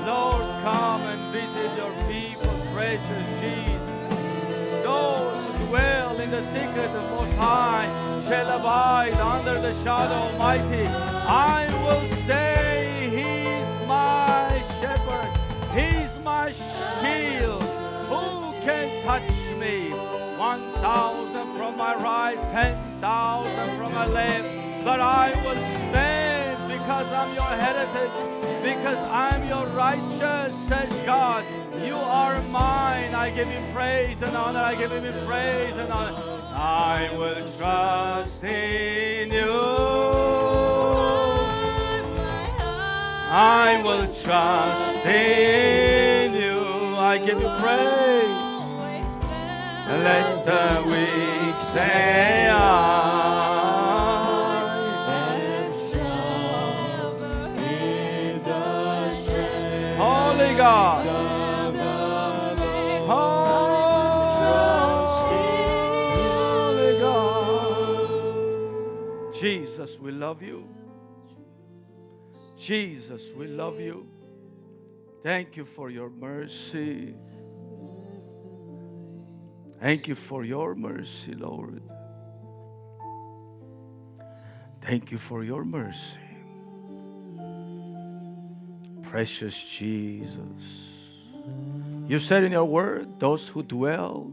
Lord, come and visit your people, precious Jesus. Those who dwell in the secret of Most High shall abide under the shadow of Almighty. I will say, He's my shepherd. He's my shield. Who can touch me? 1,000 from my right, 10,000 from my left. But I will stand because I'm your heritage, because I'm your righteous, says God. You are mine. I give you praise and honor. I give you praise and honor. I will trust in you. I will trust in you. I give you praise. Let the weak say I am strong in the strength. Holy God. Holy God. Jesus, we love you. Jesus, we love you. Thank you for your mercy. Thank you for your mercy, Lord. Thank you for your mercy. Precious Jesus. You said in your word, those who dwell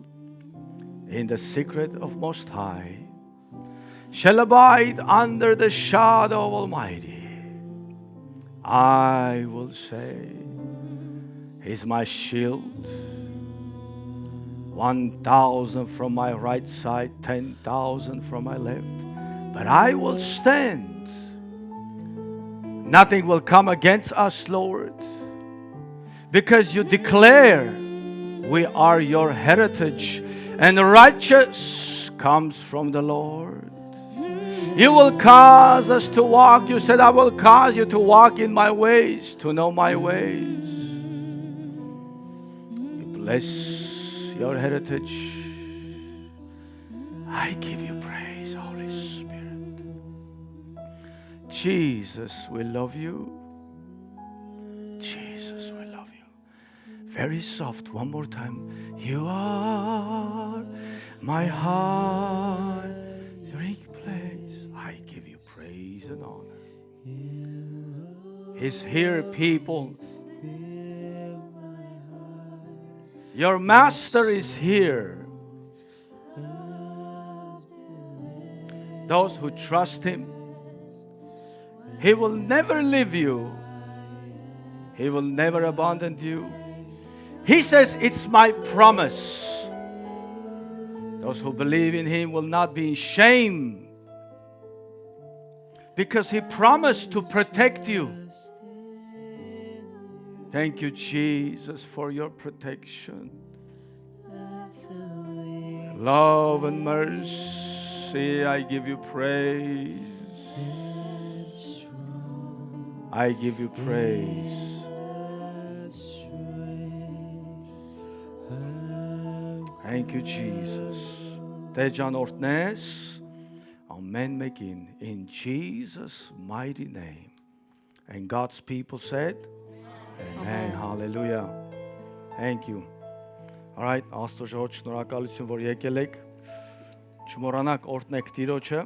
in the secret of Most High shall abide under the shadow of Almighty. I will say, He's my shield. 1,000 from my right side, 10,000 from my left. But I will stand. Nothing will come against us, Lord, because you declare we are your heritage, and righteous comes from the Lord. You will cause us to walk. You said, I will cause you to walk in my ways, to know my ways. You bless your heritage. I give you praise, Holy Spirit. Jesus, we love you. Jesus, we love you. Very soft. One more time. You are my hiding place. I give you praise and honor. He's here, people. Your master is here. Those who trust him, he will never leave you. He will never abandon you. He says, it's my promise. Those who believe in him will not be in shame, because he promised to protect you. Thank you, Jesus, for your protection. Love and mercy, I give you praise. I give you praise. Thank you, Jesus. Տեջանորդնես ամեն մեկին in Jesus' mighty name. And God's people said, Amen. Hallelujah. Thank you. All right, Աստծո ժողովուրդ, շնորհակալություն, որ եկել եք. Չմոռանաք օրհնեք Տիրոջը.